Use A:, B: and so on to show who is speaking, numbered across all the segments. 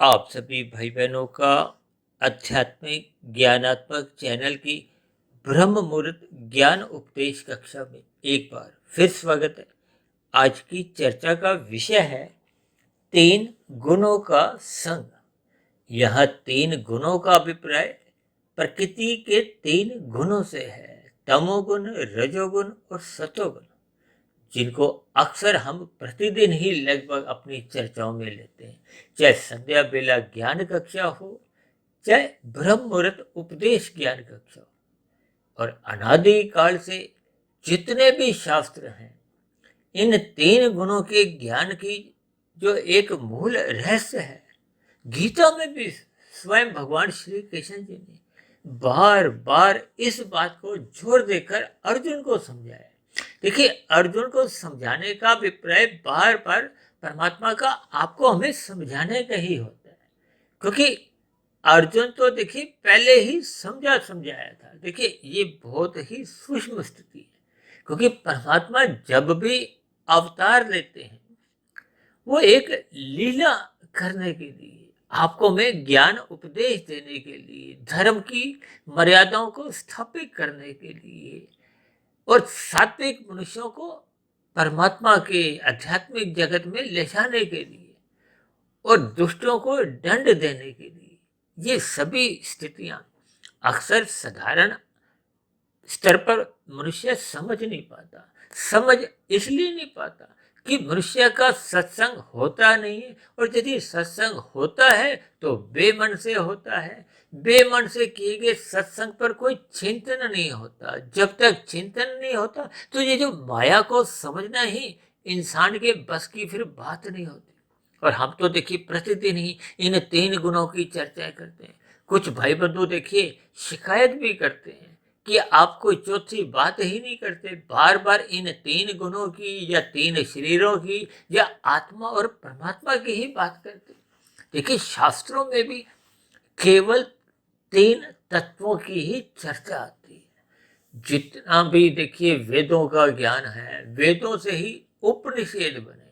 A: आप सभी भाई बहनों का आध्यात्मिक ज्ञानात्मक चैनल की ब्रह्म मुहूर्त ज्ञान उपदेश कक्षा में एक बार फिर स्वागत है। आज की चर्चा का विषय है तीन गुणों का संग। यह तीन गुणों का अभिप्राय प्रकृति के तीन गुणों से है, तमोगुण, रजोगुण और सतोगुण, जिनको अक्सर हम प्रतिदिन ही लगभग अपनी चर्चाओं में लेते हैं। चाहे संध्या बेला ज्ञान कक्षा हो, चाहे ब्रह्म मुहूर्त उपदेश ज्ञान कक्षा हो, और अनादि काल से जितने भी शास्त्र हैं, इन तीन गुणों के ज्ञान की जो एक मूल रहस्य है, गीता में भी स्वयं भगवान श्री कृष्ण जी ने बार बार इस बात को जोर देकर अर्जुन को समझाया। देखिए, अर्जुन को समझाने का अभिप्राय बार बार परमात्मा का आपको हमें समझाने का ही होता है, क्योंकि अर्जुन तो देखिए पहले ही समझाया था। देखिए, ये बहुत ही सूक्ष्म स्थिति है, क्योंकि परमात्मा जब भी अवतार लेते हैं वो एक लीला करने के लिए, आपको में ज्ञान उपदेश देने के लिए, धर्म की मर्यादाओं को स्थापित करने के लिए, और सात्विक मनुष्यों को परमात्मा के आध्यात्मिक जगत में ले जाने के लिए, और दुष्टों को दंड देने के लिए। ये सभी स्थितियां अक्सर साधारण स्तर पर मनुष्य समझ नहीं पाता। समझ इसलिए नहीं पाता कि मनुष्य का सत्संग होता नहीं है, और यदि सत्संग होता है तो बेमन से होता है। बेमन से किए गए सत्संग पर कोई चिंतन नहीं होता। जब तक चिंतन नहीं होता तो ये जो माया को समझना ही इंसान के बस की फिर बात नहीं होती। और हम तो देखिए प्रतिदिन ही इन तीन गुणों की चर्चा करते हैं। कुछ भाई बंधु देखिए शिकायत भी करते हैं कि आप कोई चौथी बात ही नहीं करते, बार बार इन तीन गुणों की या तीन शरीरों की या आत्मा और परमात्मा की ही बात करते। देखिए, शास्त्रों में भी केवल तीन तत्वों की ही चर्चा आती है। जितना भी देखिए वेदों का ज्ञान है, वेदों से ही उपनिषद बने।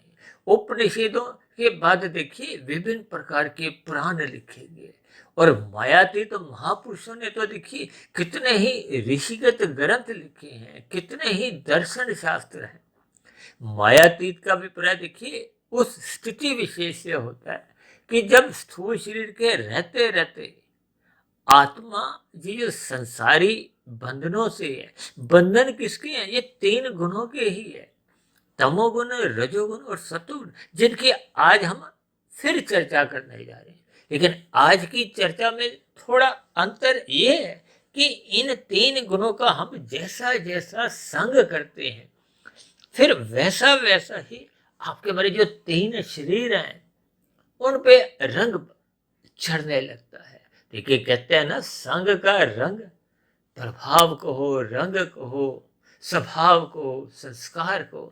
A: उपनिषदों के बाद देखिए विभिन्न प्रकार के पुराण लिखे गए, और मायातीत तो महापुरुषों ने तो देखिए कितने ही ऋषिगत ग्रंथ लिखे हैं, कितने ही दर्शन शास्त्र हैं। मायातीत का अभिप्राय देखिए उस स्थिति विशेष से होता है कि जब स्थूल शरीर के रहते रहते आत्मा ये जो संसारी बंधनों से है, बंधन किसके हैं? ये तीन गुणों के ही है, तमोगुण, रजोगुण और सतोगुण, जिनकी आज हम फिर चर्चा करने जा रहे हैं। लेकिन आज की चर्चा में थोड़ा अंतर ये है कि इन तीन गुणों का हम जैसा जैसा संग करते हैं, फिर वैसा वैसा ही आपके मेरे जो तीन शरीर हैं उन पे रंग चढ़ने लगता है। देखिए, कहते हैं ना, संग का रंग, प्रभाव को हो, रंग को हो, स्वभाव को, संस्कार को।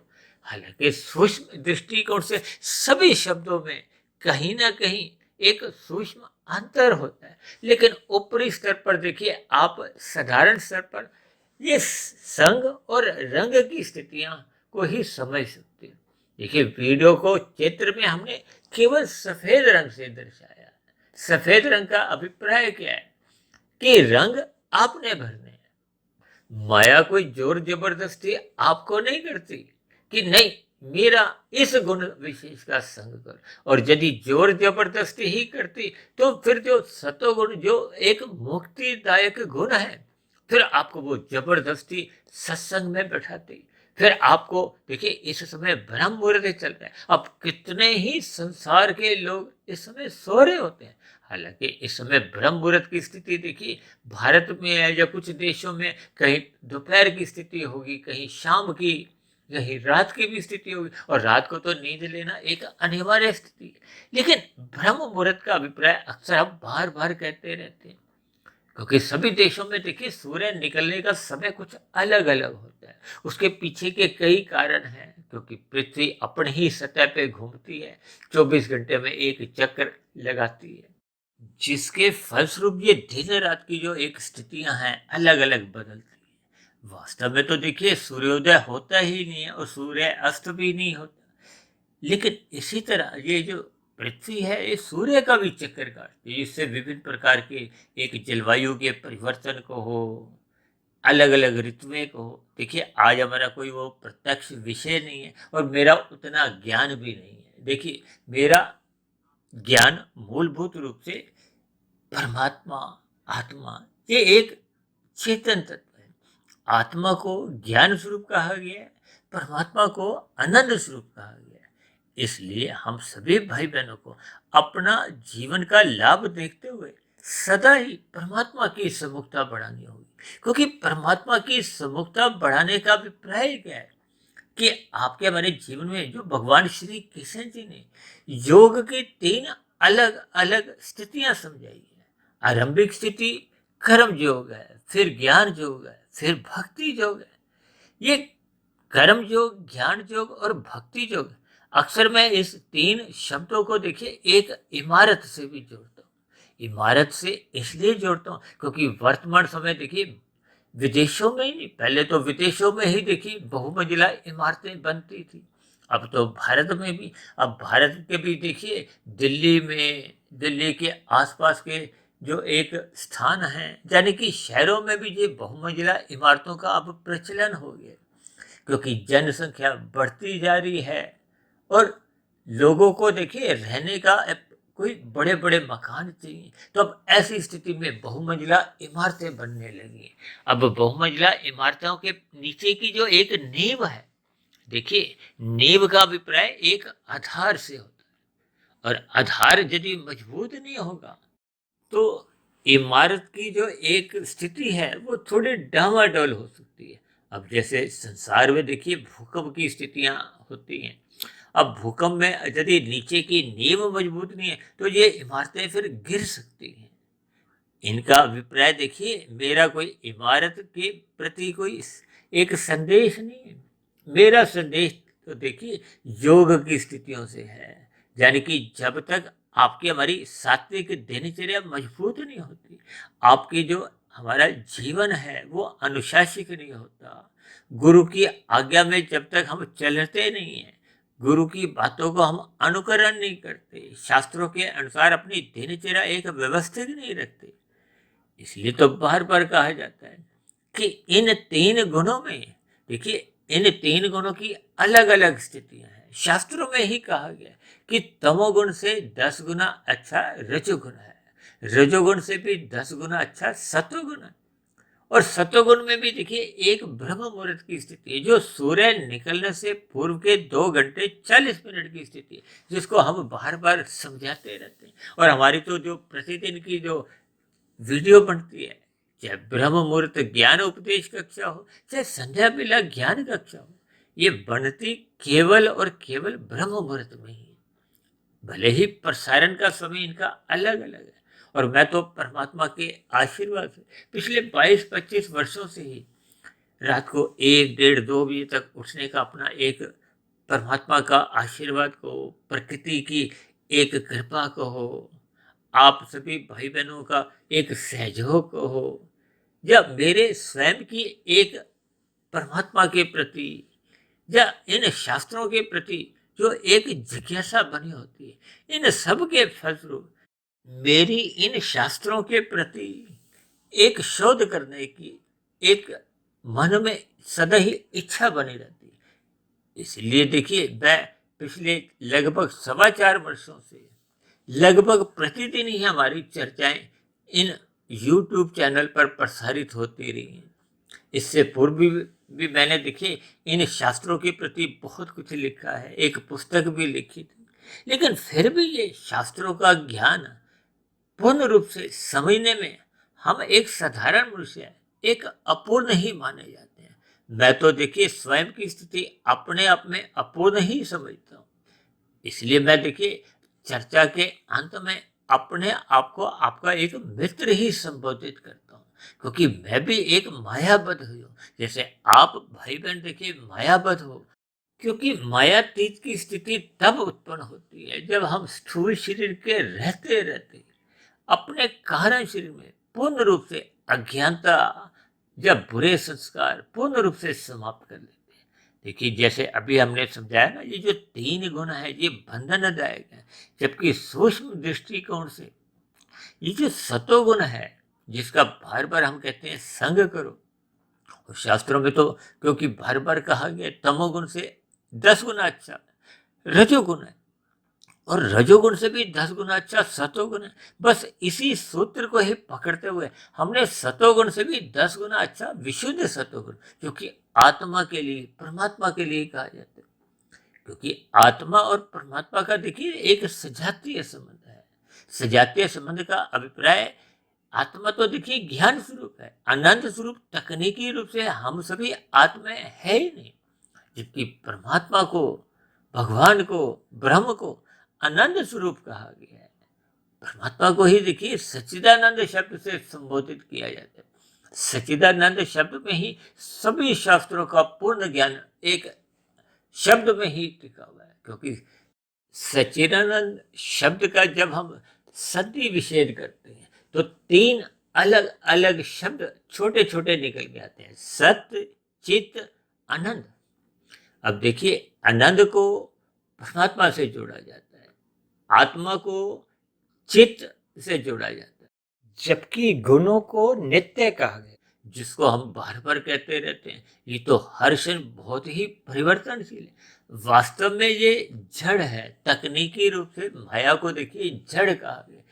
A: हालांकि सूक्ष्म दृष्टिकोण से सभी शब्दों में कहीं ना कहीं एक सूक्ष्म अंतर होता है, लेकिन ऊपरी स्तर पर देखिए, आप साधारण स्तर पर ये संग और रंग की स्थितियां को ही समझ सकते हैं। देखिए, वीडियो को चित्र में हमने केवल सफेद रंग से दर्शाया। सफेद रंग का अभिप्राय क्या है कि रंग आपने भरने हैं। माया कोई जोर जबरदस्ती आपको नहीं करती कि नहीं मेरा इस गुण विशेष का संग कर, और यदि जोर जबरदस्ती ही करती तो फिर जो सतोगुण जो एक मुक्तिदायक गुण है, फिर आपको वो जबरदस्ती सत्संग में बैठाती। फिर आपको देखिए, इस समय ब्रह्म मुहूर्त चल रहा है। अब कितने ही संसार के लोग इस समय सो रहे होते हैं। हालांकि इस समय ब्रह्म मुहूर्त की स्थिति देखिए भारत में है या कुछ देशों में, कहीं दोपहर की स्थिति होगी, कहीं शाम की, कहीं रात की भी स्थिति होगी, और रात को तो नींद लेना एक अनिवार्य स्थिति है। लेकिन ब्रह्म मुहूर्त का अभिप्राय अक्सर हम बार बार कहते रहते हैं, क्योंकि सभी देशों में देखिए सूर्य निकलने का समय कुछ अलग अलग होता है। उसके पीछे के कई कारण हैं, क्योंकि पृथ्वी अपनी ही सतह पे घूमती है, 24 घंटे में एक चक्कर लगाती है, जिसके फलस्वरूप ये दिन रात की जो एक स्थितियां हैं अलग अलग बदलती है। वास्तव में तो देखिए सूर्योदय होता ही नहीं है और सूर्य अस्त भी नहीं होता। लेकिन इसी तरह ये जो पृथ्वी है ये सूर्य का भी चक्कर काटती है, इससे विभिन्न प्रकार के एक जलवायु के परिवर्तन को हो, अलग अलग ऋतुएं को हो। देखिए आज हमारा कोई वो प्रत्यक्ष विषय नहीं है और मेरा उतना ज्ञान भी नहीं है। देखिए मेरा ज्ञान मूलभूत रूप से परमात्मा, आत्मा, ये एक चेतन तत्व है। आत्मा को ज्ञान स्वरूप कहा गया है, परमात्मा को आनंद स्वरूप कहा गया है। इसलिए हम सभी भाई बहनों को अपना जीवन का लाभ देखते हुए सदा ही परमात्मा की सम्मुखता बढ़ानी होगी, क्योंकि परमात्मा की सम्मुखता बढ़ाने का अभिप्राय क्या है कि आपके हमारे जीवन में जो भगवान श्री कृष्ण जी ने योग की 3 अलग अलग स्थितियां समझाई है। आरंभिक स्थिति कर्म योग है, फिर ज्ञान योग है, फिर भक्ति योग है। ये कर्म योग, ज्ञान योग और भक्ति योग, अक्सर मैं इस 3 शब्दों को देखिए एक इमारत से भी जोड़ता हूँ। इमारत से इसलिए जोड़ता हूँ क्योंकि वर्तमान समय देखिए विदेशों में ही, पहले तो विदेशों में ही देखिए बहुमंजिला इमारतें बनती थी, अब तो भारत में भी। अब भारत के भी देखिए दिल्ली में, दिल्ली के आसपास के जो एक स्थान है, यानी कि शहरों में भी ये बहुमंजिला इमारतों का अब प्रचलन हो गया, क्योंकि जनसंख्या बढ़ती जा रही है और लोगों को देखिए रहने का कोई बड़े बड़े मकान चाहिए। तो अब ऐसी स्थिति में बहुमंजिला इमारतें बनने लगी। अब बहुमंजिला इमारतों के नीचे की जो एक नींव है, देखिए नींव का अभिप्राय एक आधार से होता है, और आधार यदि मजबूत नहीं होगा तो इमारत की जो एक स्थिति है वो थोड़ी डामाडोल हो सकती है। अब जैसे संसार में देखिए भूकंप की स्थितियां होती हैं। अब भूकंप में यदि नीचे की नींव मजबूत नहीं है तो ये इमारतें फिर गिर सकती हैं। इनका अभिप्राय देखिए मेरा कोई इमारत के प्रति कोई एक संदेश नहीं है। मेरा संदेश तो देखिए योग की स्थितियों से है, यानी कि जब तक आपकी हमारी सात्विक दिनचर्या मजबूत नहीं होती, आपकी जो हमारा जीवन है वो अनुशासित नहीं होता, गुरु की आज्ञा में जब तक हम चलते नहीं हैं, गुरु की बातों को हम अनुकरण नहीं करते, शास्त्रों के अनुसार अपनी दिनचर्या एक व्यवस्थित नहीं रखते, इसलिए तो बार बार कहा जाता है कि इन 3 गुणों में, देखिए इन 3 गुणों की अलग अलग स्थितियां हैं। शास्त्रों में ही कहा गया कि तमोगुण से 10 गुना अच्छा रजोगुण है, रजोगुण से भी 10 गुना अच्छा सतोगुण है, और सतोगुण में भी देखिए एक ब्रह्म मुहूर्त की स्थिति है जो सूर्य निकलने से पूर्व के 2 घंटे 40 मिनट की स्थिति है, जिसको हम बार बार समझाते रहते हैं। और हमारी तो जो प्रतिदिन की जो वीडियो बनती है, चाहे ब्रह्म मुहूर्त ज्ञान उपदेश कक्षा हो, चाहे संध्या बेला ज्ञान कक्षा हो, ये बनती केवल और केवल ब्रह्म मुहूर्त में ही है। भले ही प्रसारण का समय इनका अलग अलग है, और मैं तो परमात्मा के आशीर्वाद से पिछले 22-25 वर्षों से ही रात को 1, 1:30, 2 बजे तक उठने का अपना एक परमात्मा का आशीर्वाद को, प्रकृति की एक कृपा को हो, आप सभी भाई बहनों का एक सहयोग हो, या मेरे स्वयं की एक परमात्मा के प्रति या इन शास्त्रों के प्रति जो एक जिज्ञासा बनी होती है, इन सब के फलस्वरूप मेरी इन शास्त्रों के प्रति एक शोध करने की एक मन में सदा ही इच्छा बनी रहती है। इसलिए देखिए मैं पिछले लगभग 4.25 वर्षों से लगभग प्रतिदिन ही हमारी चर्चाएं इन YouTube चैनल पर प्रसारित होती रही हैं। इससे पूर्व भी मैंने देखिए इन शास्त्रों के प्रति बहुत कुछ लिखा है, एक पुस्तक भी लिखी थी, लेकिन फिर भी ये शास्त्रों का ज्ञान पूर्ण रूप से समझने में हम एक साधारण मनुष्य, एक अपूर्ण ही माने जाते हैं। मैं तो देखिए स्वयं की स्थिति अपने आप में अपूर्ण ही समझता हूँ। इसलिए मैं देखिए चर्चा के अंत में अपने आप को आपका एक मित्र ही संबोधित करता हूँ, क्योंकि मैं भी एक मायाबद्ध हुई हूँ, जैसे आप भाई बहन देखिए मायाबद्ध हो। क्योंकि मायातीत की स्थिति तब उत्पन्न होती है जब हम स्थूल शरीर के रहते रहते अपने कारण शरीर में पूर्ण रूप से अज्ञानता या बुरे संस्कार पूर्ण रूप से समाप्त कर लेते हैं। देखिए जैसे अभी हमने समझाया ना, ये जो 3 गुण है ये बंधनदायक है, जबकि सूक्ष्म दृष्टिकोण से ये जो सतोगुण है, जिसका बार बार हम कहते हैं संग करो, और शास्त्रों में तो क्योंकि बार बार कहा गया तमोगुण से 10 गुना अच्छा रजोगुण है, और रजोगुण से भी 10 गुना अच्छा सतोगुण है। बस इसी सूत्र को ही पकड़ते हुए हमने सतोगुण से भी 10 गुना अच्छा विशुद्ध सतोगुण, जो कि आत्मा के लिए परमात्मा के लिए कहा जाता है। क्योंकि आत्मा और परमात्मा का देखिए एक सजातीय संबंध है। सजातीय संबंध का अभिप्राय, आत्मा तो देखिए ज्ञान स्वरूप है, आनंद स्वरूप, तकनीकी रूप से हम सभी आत्माएं है ही नहीं, जबकि परमात्मा को, भगवान को, ब्रह्म को आनंद स्वरूप कहा गया है। परमात्मा को ही देखिए सच्चिदानंद शब्द से संबोधित किया जाता है। सच्चिदानंद शब्द में ही सभी शास्त्रों का पूर्ण ज्ञान एक शब्द में ही टिका हुआ है। क्योंकि सच्चिदानंद शब्द का जब हम संधि विच्छेद करते हैं तो 3 अलग अलग शब्द छोटे छोटे निकल के आते हैं, सत्य, चित्त, आनंद। अब देखिए आनंद को परमात्मा से जोड़ा जाता है, आत्मा को चित्त से जोड़ा जाता है, जबकि गुणों को नित्य कहा गया, जिसको हम बार बार कहते रहते हैं ये तो हर क्षण बहुत ही परिवर्तनशील है। वास्तव में ये जड़ है, तकनीकी रूप से माया को देखिए जड़ कहा गया।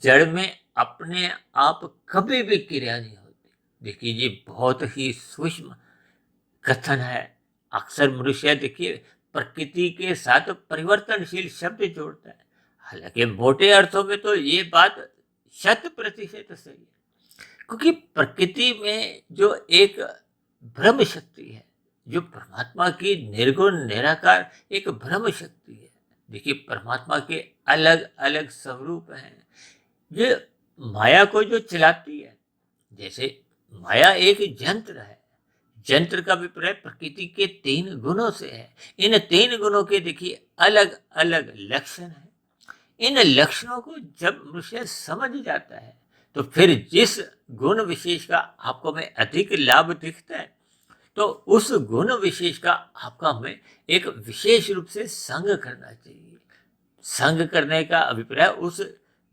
A: जड़ में अपने आप कभी भी क्रिया नहीं होती। देखिए ये बहुत ही सूक्ष्म कथन है। अक्सर मनुष्य देखिए प्रकृति के साथ परिवर्तनशील शब्द जोड़ता है, हालांकि मोटे अर्थों में तो ये बात 100% सही है। क्योंकि प्रकृति में जो एक ब्रह्म शक्ति है, जो परमात्मा की निर्गुण निराकार एक ब्रह्म शक्ति है। देखिए परमात्मा के अलग अलग स्वरूप हैं, ये माया को जो चलाती है। जैसे माया एक यंत्र है, यंत्र का अभिप्राय प्रकृति के 3 गुणों से है। इन 3 गुणों के देखिए अलग अलग लक्षण हैं। इन लक्षणों को जब मनुष्य समझ जाता है तो फिर जिस गुण विशेष का आपको में अधिक लाभ दिखता है तो उस गुण विशेष का आपका हमें एक विशेष रूप से संग करना चाहिए। संग करने का अभिप्राय उस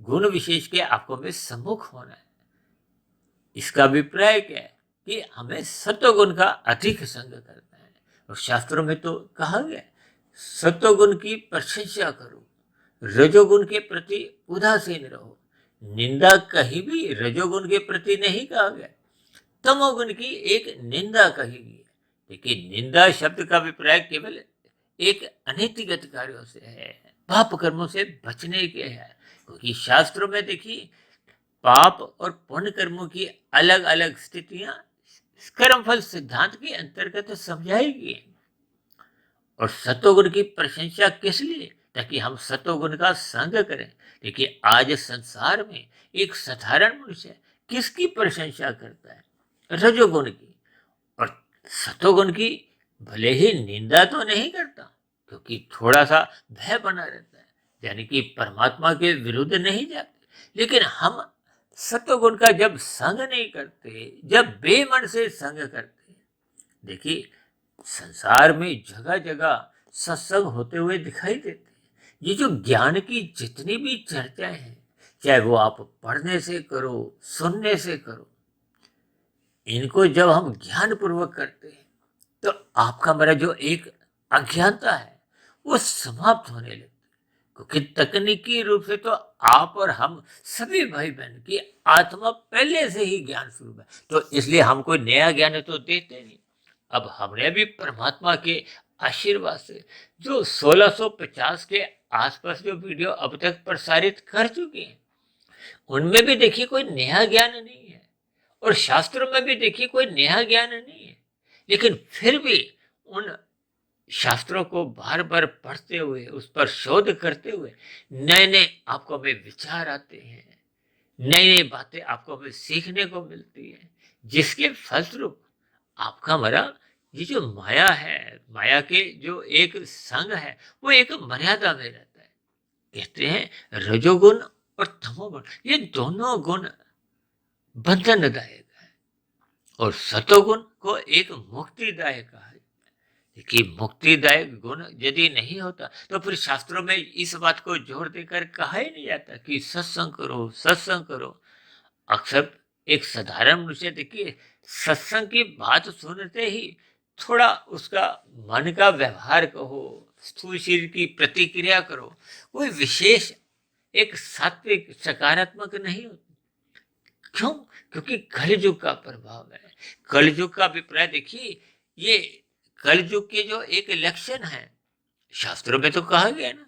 A: गुण विशेष के आपको में सम्मुख होना है। इसका अभिप्राय क्या है कि हमें सत्वगुण का अधिक संग करना है। और शास्त्रों में तो कहा गया सत्वगुण की प्रशंसा करो, रजोगुण के प्रति उदासीन रहो। निंदा कहीं भी रजोगुण के प्रति नहीं कहा गया, तमोगुण की एक निंदा कही गई है। लेकिन निंदा शब्द का अभिप्राय केवल एक अनैतिक कार्यों से है, पाप कर्मों से बचने के है। क्योंकि शास्त्रों में देखिए पाप और पुण्य कर्मों की अलग अलग स्थितियां कर्मफल सिद्धांत के अंतर्गत समझाई गई। और सत्वगुण की प्रशंसा किस लिए? ताकि हम सत्वगुण का संग करें। देखिए आज संसार में एक साधारण मनुष्य किसकी प्रशंसा करता है? रजोगुण की। और सत्वगुण की भले ही निंदा तो नहीं करता, क्योंकि थोड़ा सा भय बना रहता है, यानी कि परमात्मा के विरुद्ध नहीं जाते। लेकिन हम सत्वगुण का जब संग नहीं करते, जब बेमन से संग करते, देखिए संसार में जगह जगह सत्संग होते हुए दिखाई देते हैं। ये जो ज्ञान की जितनी भी चर्चाएं हैं, चाहे वो आप पढ़ने से करो, सुनने से करो, इनको जब हम ज्ञान पूर्वक करते हैं तो आपका मेरा जो एक अज्ञानता है वो समाप्त होने लगती है। क्योंकि तकनीकी रूप से तो आप और हम सभी भाई बहन की आत्मा पहले से ही ज्ञान स्वरूप है, तो इसलिए हम कोई नया ज्ञान तो देते नहीं। अब हमने भी परमात्मा के आशीर्वाद से जो 1650 के आसपास जो वीडियो अब तक प्रसारित कर चुके हैं, उनमें भी देखिए कोई नया ज्ञान नहीं है, और शास्त्रों में भी देखिए कोई नया ज्ञान नहीं है। लेकिन फिर भी उन शास्त्रों को बार बार पढ़ते हुए, उस पर शोध करते हुए नए नए आपको में विचार आते हैं, नई नई बातें आपको में सीखने को मिलती है, जिसके फलस्वरूप आपका हमारा ये जो माया है, माया के जो एक संग है, वो एक मर्यादा में रहता है। कहते हैं रजोगुण और तमोगुण ये दोनों गुण बंधनदायक है, और सतोगुण को एक मुक्तिदायक कहा है। कि मुक्तिदायक गुण यदि नहीं होता तो फिर शास्त्रों में इस बात को जोर देकर कहा ही नहीं जाता कि सत्संग करो, सत्संग करो। अक्सर एक साधारण मनुष्य देखिए सत्संग की बात सुनते ही थोड़ा उसका मन का व्यवहार कहो, स्थूल शरीर की प्रतिक्रिया करो, कोई विशेष एक सात्विक सकारात्मक नहीं होती। क्यों? क्योंकि कलयुग का प्रभाव है। कलयुग का अभिप्राय देखिए, ये कलयुग के जो एक लक्षण है, शास्त्रों में तो कहा गया ना,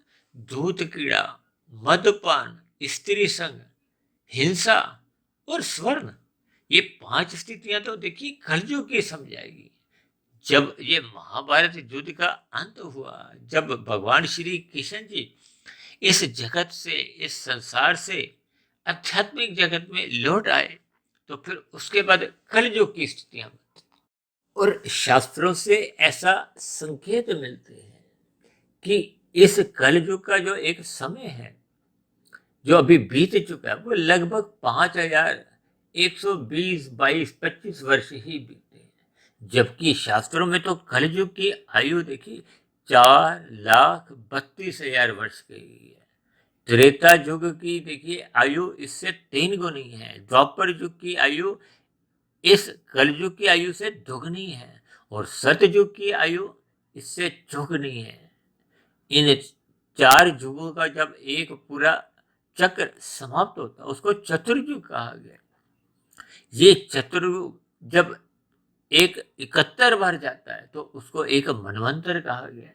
A: दूध कीड़ा, मदपान, स्त्री संग, हिंसा और स्वर्ण, ये 5 स्थितियां तो देखिए कलयुग की समझाएगी। जब ये महाभारत युद्ध का अंत हुआ, जब भगवान श्री कृष्ण जी इस जगत से, इस संसार से आध्यात्मिक जगत में लौट आए, तो फिर उसके बाद कलयुग की स्थितियां और शास्त्रों से ऐसा संकेत मिलते हैं कि इस कलयुग का जो एक समय है जो अभी बीत चुका है, वो लगभग 5120 22 25 वर्ष ही बीते हैं। जबकि शास्त्रों में तो कलयुग की आयु देखी 4,32,000 वर्ष की है। त्रेता युग की देखिए आयु इससे 3 गुनी है। द्वापर युग की आयु इस कलयुग की आयु से दुगनी है और सतयुग की आयु इससे चौगुनी है। इन 4 युगों का जब एक पूरा चक्र समाप्त होता है उसको चतुर्युग कहा गया। ये चतुर्युग जब एक 71 बार जाता है तो उसको एक मनवंतर कहा गया है।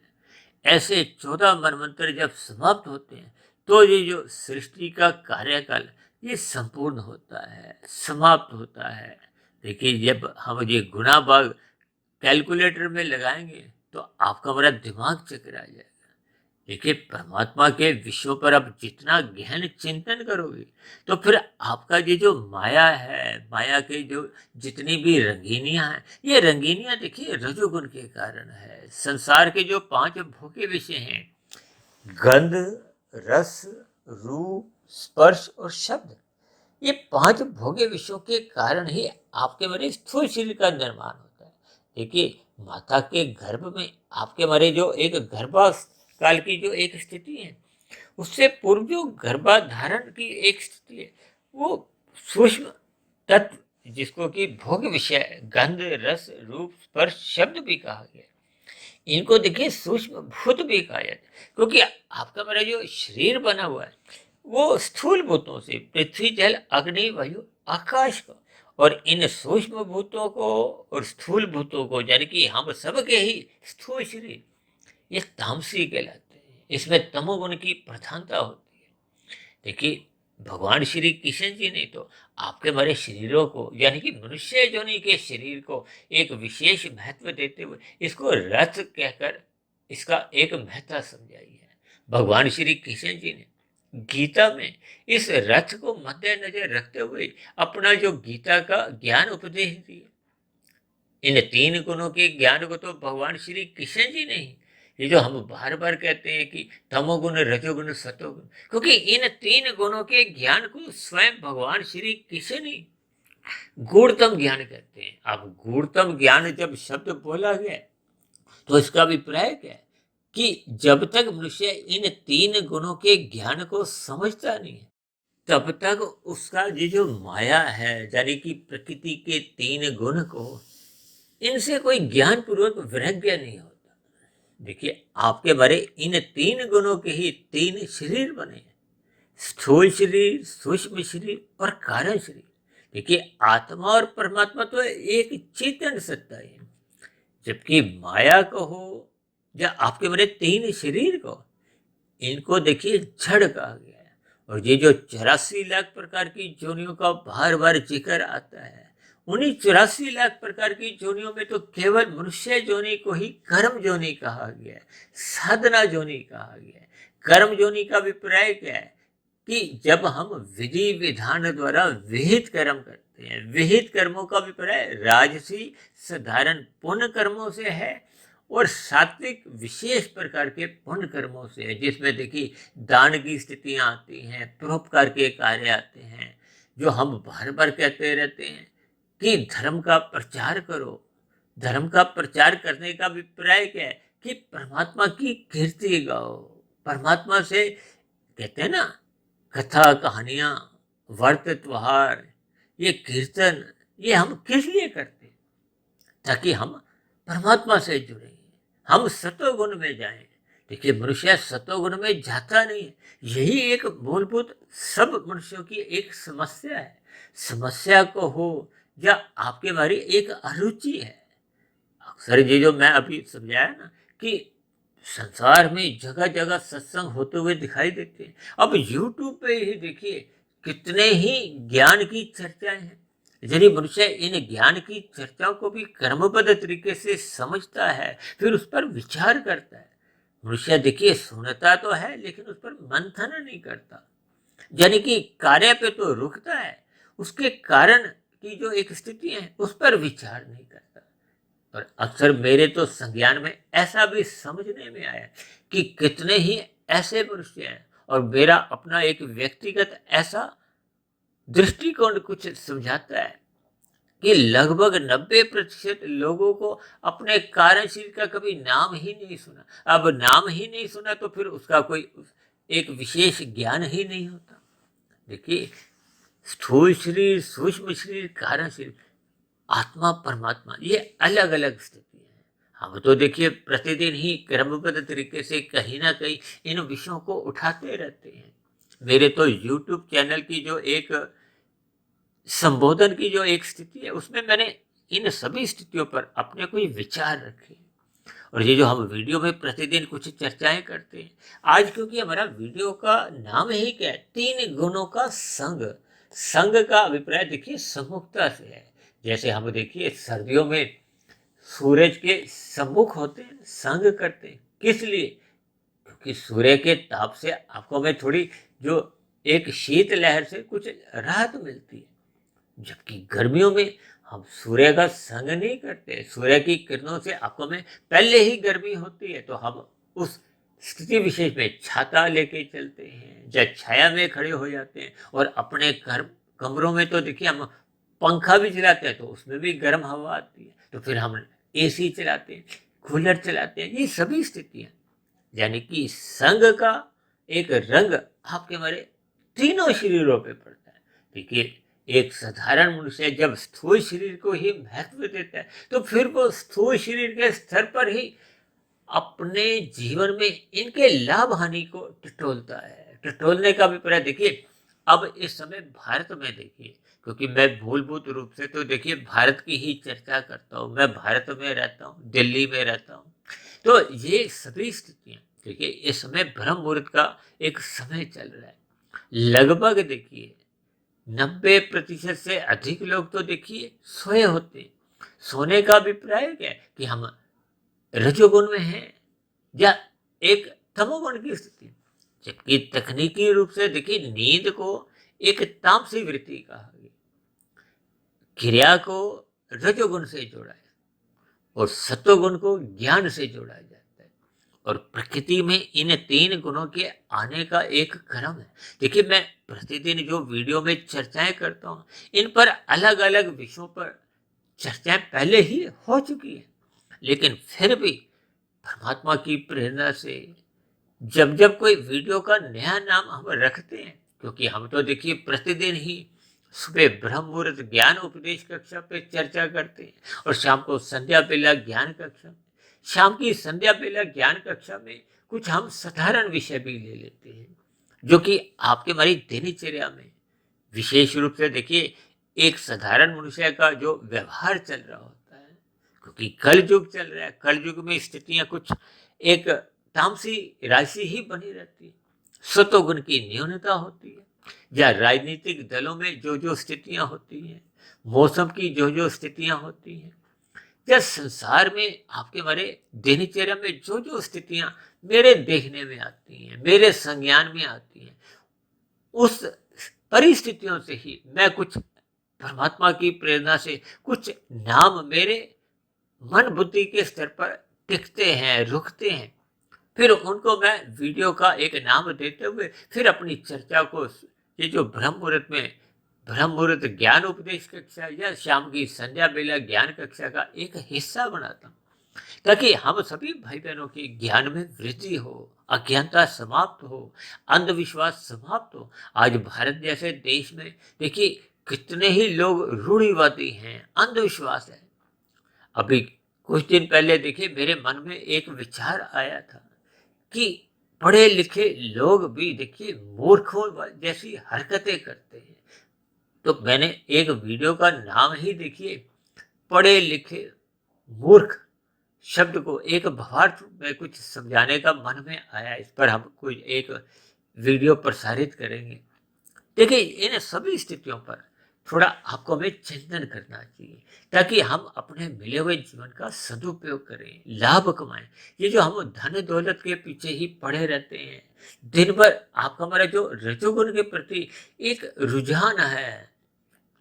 A: ऐसे 14 मनवंतर जब समाप्त होते हैं तो ये जो सृष्टि का कार्यकाल ये संपूर्ण होता है, समाप्त होता है। देखिए जब हम ये गुणा भाग कैलकुलेटर में लगाएंगे तो आपका बड़ा दिमाग चकरा जाएगा। देखिए परमात्मा के विषयों पर आप जितना गहन चिंतन करोगे तो फिर आपका ये जो माया है, माया के जो जितनी भी रंगीनियां हैं, ये रंगीनियां देखिए रजोगुण के कारण है। संसार के जो 5 भोगे विषय हैं, गंध, रस, रूप, स्पर्श और शब्द, ये 5 भोगे विषयों के कारण ही आपके मेरे स्थूल शरीर का निर्माण होता है। देखिए माता के गर्भ में आपके मेरे जो एक गर्भाकाल की जो एक स्थिति है, उससे पूर्व जो गर्भाधारण की एक स्थिति है, वो सूक्ष्म तत्व जिसको कि भोग विषय गंध, रस, रूप, स्पर्श, शब्द भी कहा गया, इनको देखिए सूक्ष्म भूत भी कहा जाता है। क्योंकि आपका मेरा जो शरीर बना हुआ है वो स्थूल भूतों से, पृथ्वी, जल, अग्नि, वायु, आकाश को, और इन सूक्ष्म भूतों को और स्थूल भूतों को, यानी कि हम सबके ही स्थूल शरीर, ये तामसी कहलाते हैं। इसमें तमोगुण की प्रधानता होती है। देखिए भगवान श्री कृष्ण जी ने तो आपके हमारे शरीरों को, यानी कि मनुष्य योनि के शरीर को एक विशेष महत्व देते हुए इसको रथ कहकर इसका एक महत्ता समझाई है। भगवान श्री कृष्ण जी ने गीता में इस रथ को मद्देनजर रखते हुए अपना जो गीता का ज्ञान उपदेश दिया। इन 3 गुणों के ज्ञान को तो भगवान श्री कृष्ण जी ने ही, ये जो हम बार बार कहते हैं कि तमोगुण, रजोगुण, सतोगुण, क्योंकि इन 3 गुणों के ज्ञान को स्वयं भगवान श्री कृष्ण ही गूढ़तम ज्ञान कहते हैं। अब गूढ़तम ज्ञान जब शब्द बोला गया तो इसका अभिप्राय क्या है कि जब तक मनुष्य इन 3 गुणों के ज्ञान को समझता नहीं है तब तक उसका ये जो माया है, यानी कि प्रकृति के 3 गुण को, इनसे कोई ज्ञान पूर्वक विरज्ञ नहीं होता। देखिए आपके बारे इन 3 गुणों के ही 3 शरीर बने हैं, स्थूल शरीर, सूक्ष्म शरीर और कारण शरीर। देखिए आत्मा और परमात्मा तो एक चेतन सत्ता है, जबकि माया को हो या आपके बारे 3 शरीर को, इनको देखिए जड़ कहा गया है। और ये जो 84 लाख प्रकार की जोनियों का बार बार जिक्र आता है, उन्हीं 84 लाख प्रकार की जोनियों में तो केवल मनुष्य जोनि को ही कर्म जोनि कहा गया है, साधना जोनि कहा गया है। कर्म जोनि का अभिप्राय क्या है कि जब हम विधि विधान द्वारा विहित कर्म करते हैं, विहित कर्मों का अभिप्राय राजसी साधारण पुण्य कर्मों से है और सात्विक विशेष प्रकार के पुण्य कर्मों से है, जिसमें देखिए दान की स्थितियां आती हैं, परोपकार के कार्य आते हैं। जो हम बार बार कहते रहते हैं कि धर्म का प्रचार करो, धर्म का प्रचार करने का अभिप्राय क्या है कि परमात्मा की कीर्ति गाओ। परमात्मा से कहते हैं ना, कथा कहानियां, व्रत त्योहार, ये कीर्तन, ये हम किस लिए करते हैं? ताकि हम परमात्मा से जुड़े, हम सतोगुण में जाएं। देखिए, मनुष्य सतोगुण में जाता नहीं है। यही एक मूलभूत सब मनुष्यों की एक समस्या है। समस्या को हो या आपके बारे एक अरुचि है। अक्सर ये जो मैं अभी समझाया ना कि संसार में जगह जगह सत्संग होते हुए दिखाई देते हैं। अब यूट्यूब पे ही देखिए कितने ही ज्ञान की चर्चाएं हैं। यदि मनुष्य इन ज्ञान की चर्चाओं को भी क्रमबद्ध तरीके से समझता है, फिर उस पर विचार करता है। मनुष्य देखिए सुनता तो है लेकिन उस पर मंथन नहीं करता, यानी कि कार्य पे तो रुकता है, उसके कारण की जो एक स्थिति है उस पर विचार नहीं करता। और अक्सर मेरे तो संज्ञान में ऐसा भी समझने में आया कि कितने ही ऐसे मनुष्य हैं, और मेरा अपना एक व्यक्तिगत ऐसा दृष्टिकोण कुछ समझाता है कि लगभग 90% लोगों को अपने कार्यशील का कभी नाम ही नहीं सुना। अब नाम ही नहीं सुना तो फिर उसका कोई एक विशेष ज्ञान ही नहीं होता। देखिए, स्थूल शरीर, सूक्ष्म शरीर, कारण शरीर, आत्मा परमात्मा, ये अलग अलग स्थिति है। हम तो देखिए प्रतिदिन ही क्रमबद्ध तरीके से कहीं ना कहीं इन विषयों को उठाते रहते हैं। मेरे तो यूट्यूब चैनल की जो एक संबोधन की जो एक स्थिति है, उसमें मैंने इन सभी स्थितियों पर अपने कोई विचार रखे। और ये जो हम वीडियो में प्रतिदिन कुछ चर्चाएं करते हैं, आज क्योंकि हमारा वीडियो का नाम ही क्या है, 3 गुणों का संग। संग का अभिप्राय देखिए सम्मुखता से है। जैसे हम देखिए सर्दियों में सूरज के सम्मुख होते हैं, संग करते हैं। किस लिए? क्योंकि सूर्य के ताप से आंखों में थोड़ी जो एक शीत लहर से कुछ राहत मिलती है। जबकि गर्मियों में हम सूर्य का संग नहीं करते, सूर्य की किरणों से आंखों में पहले ही गर्मी होती है, तो हम उस स्थिति विशेष में छाता लेके चलते हैं या छाया में खड़े हो जाते हैं। और अपने घर कमरों में तो देखिए हम पंखा भी चलाते हैं तो उसमें भी गर्म हवा आती है, तो फिर हम एसी चलाते हैं, कूलर चलाते हैं। ये सभी स्थितियां, यानी कि संग का एक रंग आपके हमारे तीनों शरीरों पे पड़ता है। देखिए, एक साधारण मनुष्य जब स्थूल शरीर को ही महत्व देता है, तो फिर वो स्थूल शरीर के स्तर पर ही अपने जीवन में इनके लाभ हानि को टटोलता है। टटोलने का अभिप्राय देखिए, अब इस समय भारत में देखिए, क्योंकि मैं मूलभूत रूप से तो देखिए भारत की ही चर्चा करता हूँ, मैं भारत में रहता हूँ, दिल्ली में रहता हूँ। तो ये सभी स्थितियां देखिए, इस समय ब्रह्म मुहूर्त का एक समय चल रहा है। लगभग देखिए 90% से अधिक लोग तो देखिए सोए होते हैं। सोने का अभिप्राय क्या है कि हम रजोगुण में हैं या एक तमोगुण की स्थिति। जबकि तकनीकी रूप से देखिए नींद को एक तामसी वृत्ति कहा गया, क्रिया को रजोगुण से जोड़ा है और सत्वगुण को ज्ञान से जोड़ा जाता है। और प्रकृति में इन 3 गुणों के आने का एक क्रम है। देखिए, मैं प्रतिदिन जो वीडियो में चर्चाएं करता हूँ, इन पर अलग अलग विषयों पर चर्चाएं पहले ही हो चुकी है, लेकिन फिर भी परमात्मा की प्रेरणा से जब जब कोई वीडियो का नया नाम हम रखते हैं, क्योंकि हम तो देखिए प्रतिदिन ही सुबह ब्रह्म मुहूर्त ज्ञान उपदेश कक्षा पे चर्चा करते हैं और शाम को संध्या बेला ज्ञान कक्षा में, शाम की संध्या बेला ज्ञान कक्षा में कुछ हम साधारण विषय भी ले लेते हैं, जो कि आपके हमारी दिनचर्या में विशेष रूप से देखिए एक साधारण मनुष्य का जो व्यवहार चल रहा होता है। क्योंकि कल युग चल रहा है, कल युग में स्थितियां कुछ एक तामसी राशि ही बनी रहती है, सतोगुण की न्यूनता होती है, या राजनीतिक दलों में जो जो स्थितियां होती हैं, मौसम की जो जो स्थितियां होती हैं, या संसार में आपके हमारे दिनचर्या में जो जो स्थितियां मेरे देखने में आती हैं, मेरे संज्ञान में आती हैं, उस परिस्थितियों से ही मैं कुछ परमात्मा की प्रेरणा से कुछ नाम मेरे मन बुद्धि के स्तर पर टिकते हैं, रुकते हैं। फिर उनको मैं वीडियो का एक नाम देते हुए फिर अपनी चर्चा को ये जो ब्रह्म मुहूर्त में ब्रह्म मुहूर्त ज्ञान उपदेश कक्षा या शाम की संध्या बेला ज्ञान कक्षा का एक हिस्सा बनाता हूँ, ताकि हम सभी भाई बहनों के ज्ञान में वृद्धि हो, अज्ञानता समाप्त हो, अंधविश्वास समाप्त हो। आज भारत जैसे देश में देखिए कितने ही लोग रूढ़िवादी हैं, अंधविश्वास है। अभी कुछ दिन पहले देखिए मेरे मन में एक विचार आया था कि पढ़े लिखे लोग भी देखिए मूर्खों जैसी हरकतें करते हैं। तो मैंने एक वीडियो का नाम ही देखिए पढ़े लिखे मूर्ख शब्द को एक भावार्थ में कुछ समझाने का मन में आया। इस पर हम कोई एक वीडियो प्रसारित करेंगे। देखिए इन सभी स्थितियों पर थोड़ा आपको हमें चिंतन करना चाहिए, ताकि हम अपने मिले हुए जीवन का सदुपयोग करें, लाभ कमाएं। ये जो हम धन दौलत के पीछे ही पड़े रहते हैं, दिन भर आपका हमारा जो रजोगुण के प्रति एक रुझान है,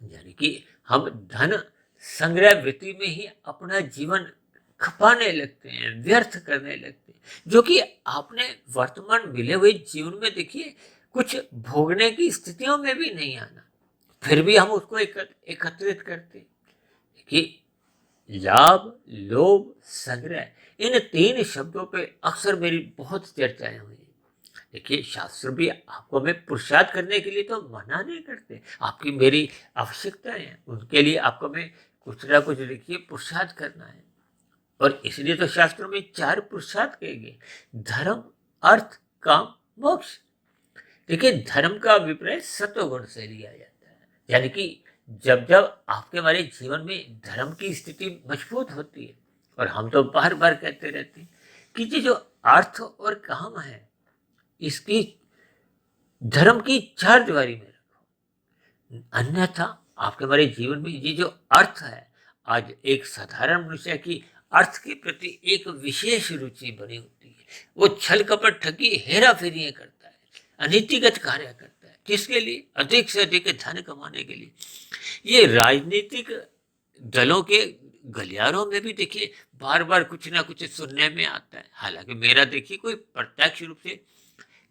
A: यानी कि हम धन संग्रह वृत्ति में ही अपना जीवन खपाने लगते हैं, व्यर्थ करने लगते हैं, जो कि आपने वर्तमान मिले हुए जीवन में देखिए कुछ भोगने की स्थितियों में भी नहीं आना, फिर भी हम उसको एकत्रित करते हैं। देखिए लाभ, लोभ, संग्रह, इन तीन शब्दों पे अक्सर मेरी बहुत चर्चाएं हुई। देखिए शास्त्र भी आपको हमें पुरुषार्थ करने के लिए तो मना नहीं करते। आपकी मेरी आवश्यकताएं हैं, उनके लिए आपको हमें कुछ ना कुछ देखिए पुरुषार्थ करना है। और इसलिए तो शास्त्रों में 4 पुरुषार्थ कहे गए: धर्म, अर्थ, काम, मोक्ष। देखिए धर्म का अभिप्राय सत्वगुण से लिया जाता है, यानी कि जब जब आपके हमारे जीवन में धर्म की स्थिति मजबूत होती है, और हम तो बार बार कहते रहते हैं कि ये जो अर्थ और काम है, इसकी धर्म की चारदीवारी में रखो, अन्यथा आपके हमारे जीवन में ये जो अर्थ है, आज एक साधारण मनुष्य की अर्थ के प्रति एक विशेष रुचि बनी होती है। वो छल कपट, ठगी, हेरा फेरी करता है, अनीतिगत कार्य करता है। किसके लिए? अधिक से अधिक धन कमाने के लिए। ये राजनीतिक दलों के गलियारों में भी देखिए बार बार कुछ ना कुछ सुनने में आता है। हालांकि मेरा देखिए कोई प्रत्यक्ष रूप से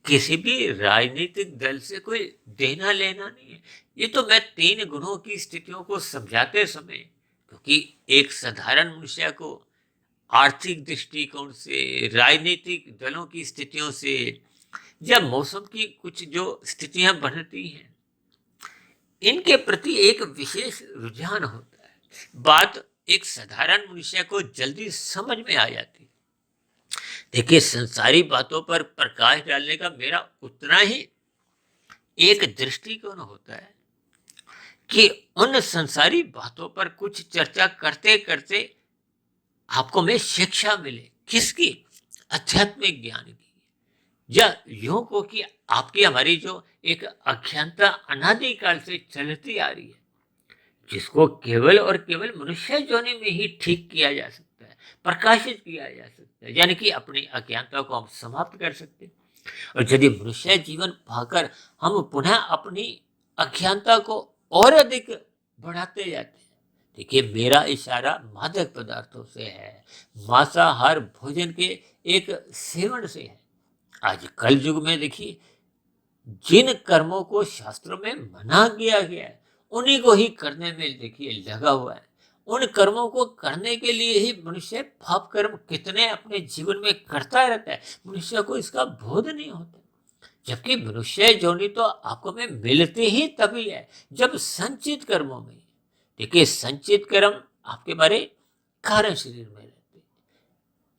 A: किसी भी राजनीतिक दल से कोई देना लेना नहीं है। ये तो मैं 3 गुणों की स्थितियों को समझाते समय, क्योंकि एक साधारण मनुष्य को आर्थिक दृष्टिकोण से, राजनीतिक दलों की स्थितियों से, या मौसम की कुछ जो स्थितियां बनती हैं, इनके प्रति एक विशेष रुझान होता है। बात एक साधारण मनुष्य को जल्दी समझ में आ जाती है। देखिए संसारी बातों पर प्रकाश डालने का मेरा उतना ही एक दृष्टिकोण होता है कि उन संसारी बातों पर कुछ चर्चा करते करते आपको में शिक्षा मिले। किसकी? आध्यात्मिक ज्ञान की। या यूं को कि आपकी हमारी जो एक अज्ञानता अनादिकाल से चलती आ रही है, जिसको केवल और केवल मनुष्य योनि में ही ठीक किया जा सकता है, प्रकाशित किया जा सकता है, यानी कि अपनी अज्ञानता को हम समाप्त कर सकते हैं। और यदि मनुष्य जीवन पाकर हम पुनः अपनी अज्ञानता को और अधिक बढ़ाते जाते हैं, देखिए मेरा इशारा मादक पदार्थों से है, मांसाहार भोजन के एक सेवन से है। आज कल युग में देखिए जिन कर्मों को शास्त्रों में मना किया गया है, उन्हीं को ही करने में देखिए लगा हुआ है। उन कर्मों को करने के लिए ही मनुष्य पाप कर्म कितने अपने जीवन में करता रहता है, मनुष्य को इसका बोध नहीं होता। जबकि मनुष्य योनि तो आपको में मिलती ही तभी है जब संचित कर्मों में। देखिए संचित कर्म आपके बारे कारण शरीर में रहते हैं।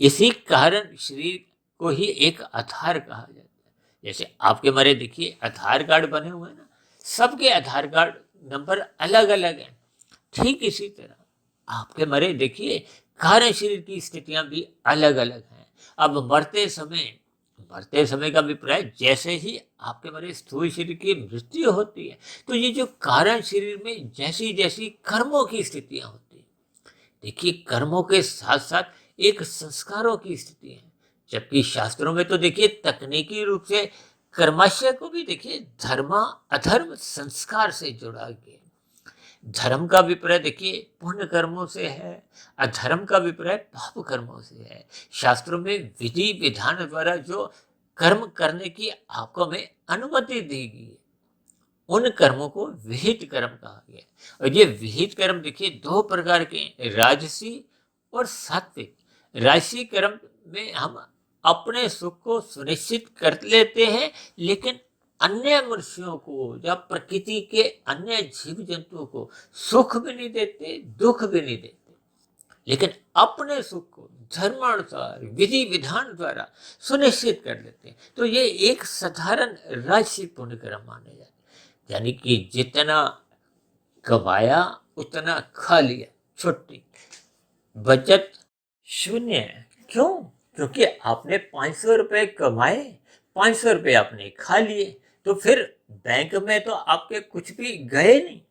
A: इसी कारण शरीर को ही एक आधार कहा जाता है। जैसे आपके हमारे देखिए आधार कार्ड बने हुए हैं ना, सबके आधार कार्ड नंबर अलग अलग हैं। ठीक इसी तरह आपके हमारे देखिए कारण शरीर की स्थितियां भी अलग अलग हैं। अब मरते समय का अभिप्राय, जैसे ही आपके हमारे स्थूल शरीर की मृत्यु होती है, तो ये जो कारण शरीर में जैसी जैसी कर्मों की स्थितियां होती है, देखिए कर्मों के साथ साथ एक संस्कारों की स्थिति है। जबकि शास्त्रों में तो देखिए तकनीकी रूप से कर्माशय को भी देखिए धर्म अधर्म संस्कार से जोड़ा गया। धर्म का अभिप्राय देखिए पुण्य कर्मों से है, अधर्म का अभिप्राय पाप कर्मों से है। शास्त्रों में विधि विधान द्वारा जो कर्म करने की आपको में अनुमति दी गई है, उन कर्मों को विहित कर्म कहा गया। और ये विहित कर्म देखिए दो प्रकार के हैं, राजसी और सात्विक। राजसी कर्म में हम अपने सुख को सुनिश्चित कर लेते हैं, लेकिन अन्य मनुष्यों को या प्रकृति के अन्य जीव जंतुओं को सुख भी नहीं देते, दुख भी नहीं देते, लेकिन अपने सुख को धर्मानुसार विधि विधान द्वारा सुनिश्चित कर लेते हैं। तो ये एक साधारण राजसी पुण्य कर्म माने जाते हैं। यानी कि जितना कमाया उतना खा लिया, छुट्टी, बचत शून्य है। क्यों? क्योंकि आपने 500 रुपए कमाए, 500 रुपए आपने खा लिए, तो फिर बैंक में तो आपके कुछ भी गए नहीं।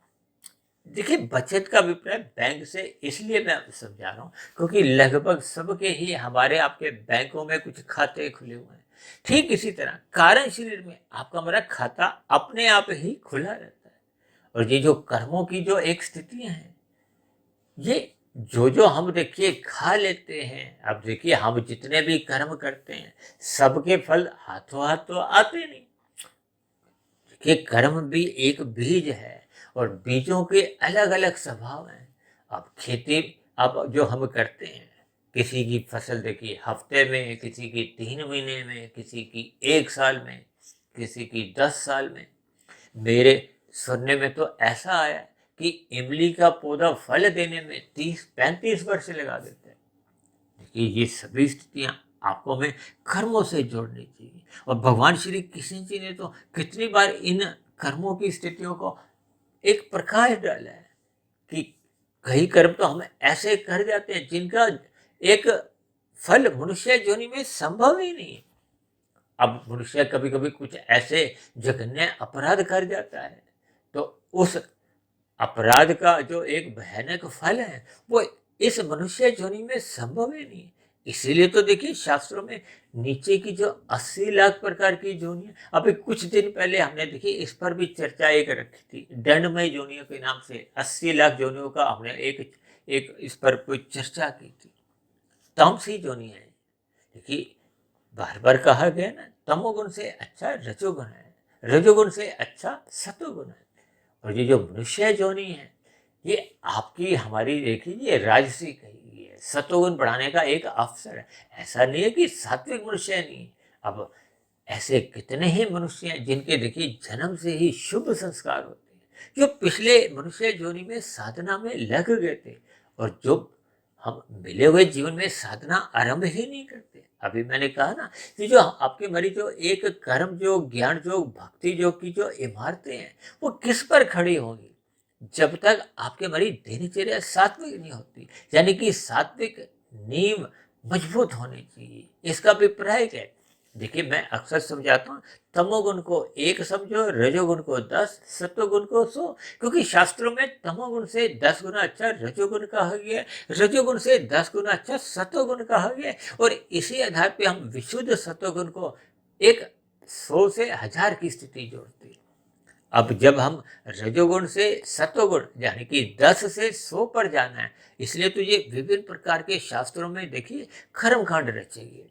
A: देखिए, बचत का अभिप्राय बैंक से इसलिए मैं समझा रहा हूँ क्योंकि लगभग सबके ही हमारे आपके बैंकों में कुछ खाते खुले हुए हैं। ठीक इसी तरह कारण शरीर में आपका हमारा खाता अपने आप ही खुला रहता है। और ये जो कर्मों की जो एक स्थितियां हैं, ये जो हम देखिए खा लेते हैं। अब देखिए, हम जितने भी कर्म करते हैं सबके फल हाथों हाथ तो आते नहीं। देखिए, कर्म भी एक बीज है और बीजों के अलग अलग स्वभाव हैं। अब खेती अब जो हम करते हैं, किसी की फसल देखिए हफ्ते में, किसी की 3 महीने में, किसी की 1 साल में, किसी की 10 साल में। मेरे सुनने में तो ऐसा आया कि इमली का पौधा फल देने में 30-35 वर्ष लगा देते हैं। देखिए, ये सभी स्थितियां आपको में कर्मों से जोड़नी चाहिए। और भगवान श्री कृष्ण जी ने तो कितनी बार इन कर्मों की स्थितियों को एक प्रकाश डाला है कि कई कर्म तो हम ऐसे कर जाते हैं जिनका एक फल मनुष्य योनि में संभव ही नहीं है। अब मनुष्य कभी कभी कुछ ऐसे जघन्य अपराध कर जाता है, तो उस अपराध का जो एक भयानक फल है वो इस मनुष्य योनि में संभव ही नहीं है। इसीलिए तो देखिए, शास्त्रों में नीचे की जो 80 लाख प्रकार की योनियां, अभी कुछ दिन पहले हमने देखी, इस पर भी चर्चा एक रखी थी, दंडमय योनियों के नाम से 80 लाख योनियों का हमने एक इस पर कोई चर्चा की थी। तामसी योनियां हैं। देखिए, बार बार कहा गया ना, तमोगुण से अच्छा रजोगुण है, रजोगुण से अच्छा सतोगुण है। और ये जो मनुष्य योनि है, ये आपकी हमारी देखिए ये राजसी कही है, सतोगुण बढ़ाने का एक अवसर है। ऐसा नहीं है कि सात्विक मनुष्य नहीं है। अब ऐसे कितने ही मनुष्य हैं जिनके देखिए जन्म से ही शुभ संस्कार होते हैं, जो पिछले मनुष्य योनि में साधना में लग गए थे, और जो हम मिले हुए जीवन में साधना आरंभ ही नहीं करते। अभी मैंने कहा ना कि जो आपके हमारी जो एक कर्म योग, ज्ञान योग, भक्ति योग की जो इमारतें हैं, वो किस पर खड़ी होंगी? जब तक आपके हमारी दिनचर्या सात्विक नहीं होती। यानी कि सात्विक नींव मजबूत होनी चाहिए। इसका अभिप्राय क्या है? देखिए, मैं अक्सर समझाता हूँ, तमोगुण को 1 समझो, रजोगुण को 10, सत्वगुण को 100। क्योंकि शास्त्रों में तमोगुण से 10 गुना अच्छा रजोगुण कहा गया है, रजोगुण से 10 गुना अच्छा सत्वगुण कहा गया है। और इसी आधार पे हम विशुद्ध सत्वगुण को एक 100 से 1000 की स्थिति जोड़ते हैं। अब जब हम रजोगुण से सत्वगुण यानी कि 10 से 100 पर जाना है, इसलिए तो ये विभिन्न प्रकार के शास्त्रों में देखिए कर्मकांड रचे गए।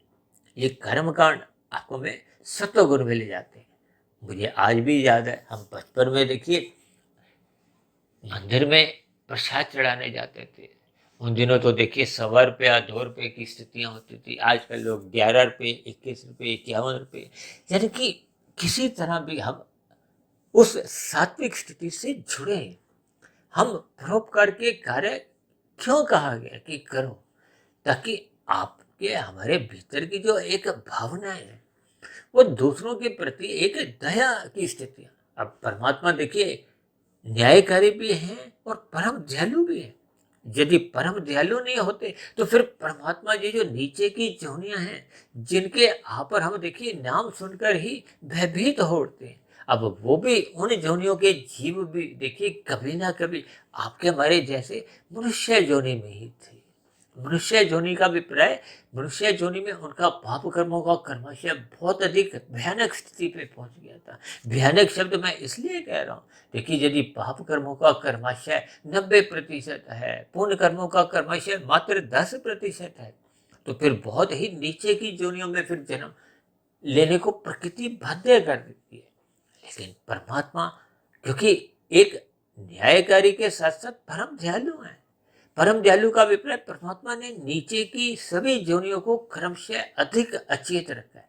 A: ये कर्मकांड आपको में सत्वगुण में ले जाते हैं। मुझे आज भी याद है, हम बचपन में देखिए मंदिर में प्रसाद चढ़ाने जाते थे। उन दिनों तो देखिए 1.25 या 2 रुपए की स्थितियां होती थी। आजकल लोग 11 रुपए, 21 रुपए, 51 रुपए, यानी कि किसी तरह भी हम उस सात्विक स्थिति से जुड़े हैं। हम परोपकार के कार्य क्यों कहा गया कि करो? ताकि आपके हमारे भीतर की जो एक भावना है वो दूसरों के प्रति एक दया की स्थिति। अब परमात्मा देखिए न्यायकारी भी हैं और परम दयालु भी हैं। यदि परम दयालु नहीं होते तो फिर परमात्मा जी जो नीचे की जोनियां हैं, जिनके आप पर हम देखिए नाम सुनकर ही भयभीत हो उठते हैं, अब वो भी उन जोनियों के जीव भी देखिए कभी ना कभी आपके हमारे जैसे मनुष्य जोनि में ही थे। मनुष्य जोनि का अभिप्राय, मनुष्य जोनि में उनका पाप कर्मों का कर्माशय बहुत अधिक भयानक स्थिति पे पहुंच गया था। भयानक शब्द मैं इसलिए कह रहा हूँ, देखिए यदि पाप कर्मों का कर्माशय 90% है, पुण्य कर्मों का कर्माशय मात्र 10% है, तो फिर बहुत ही नीचे की जोनियों में फिर जन्म लेने को प्रकृति बाध्य कर देती है। लेकिन परमात्मा क्योंकि एक न्यायकारी के साथ साथ परम दयालु है। परम दयालु का अभिप्राय परमात्मा ने नीचे की सभी जोनियों को क्रमशः अधिक अचेत रखा है।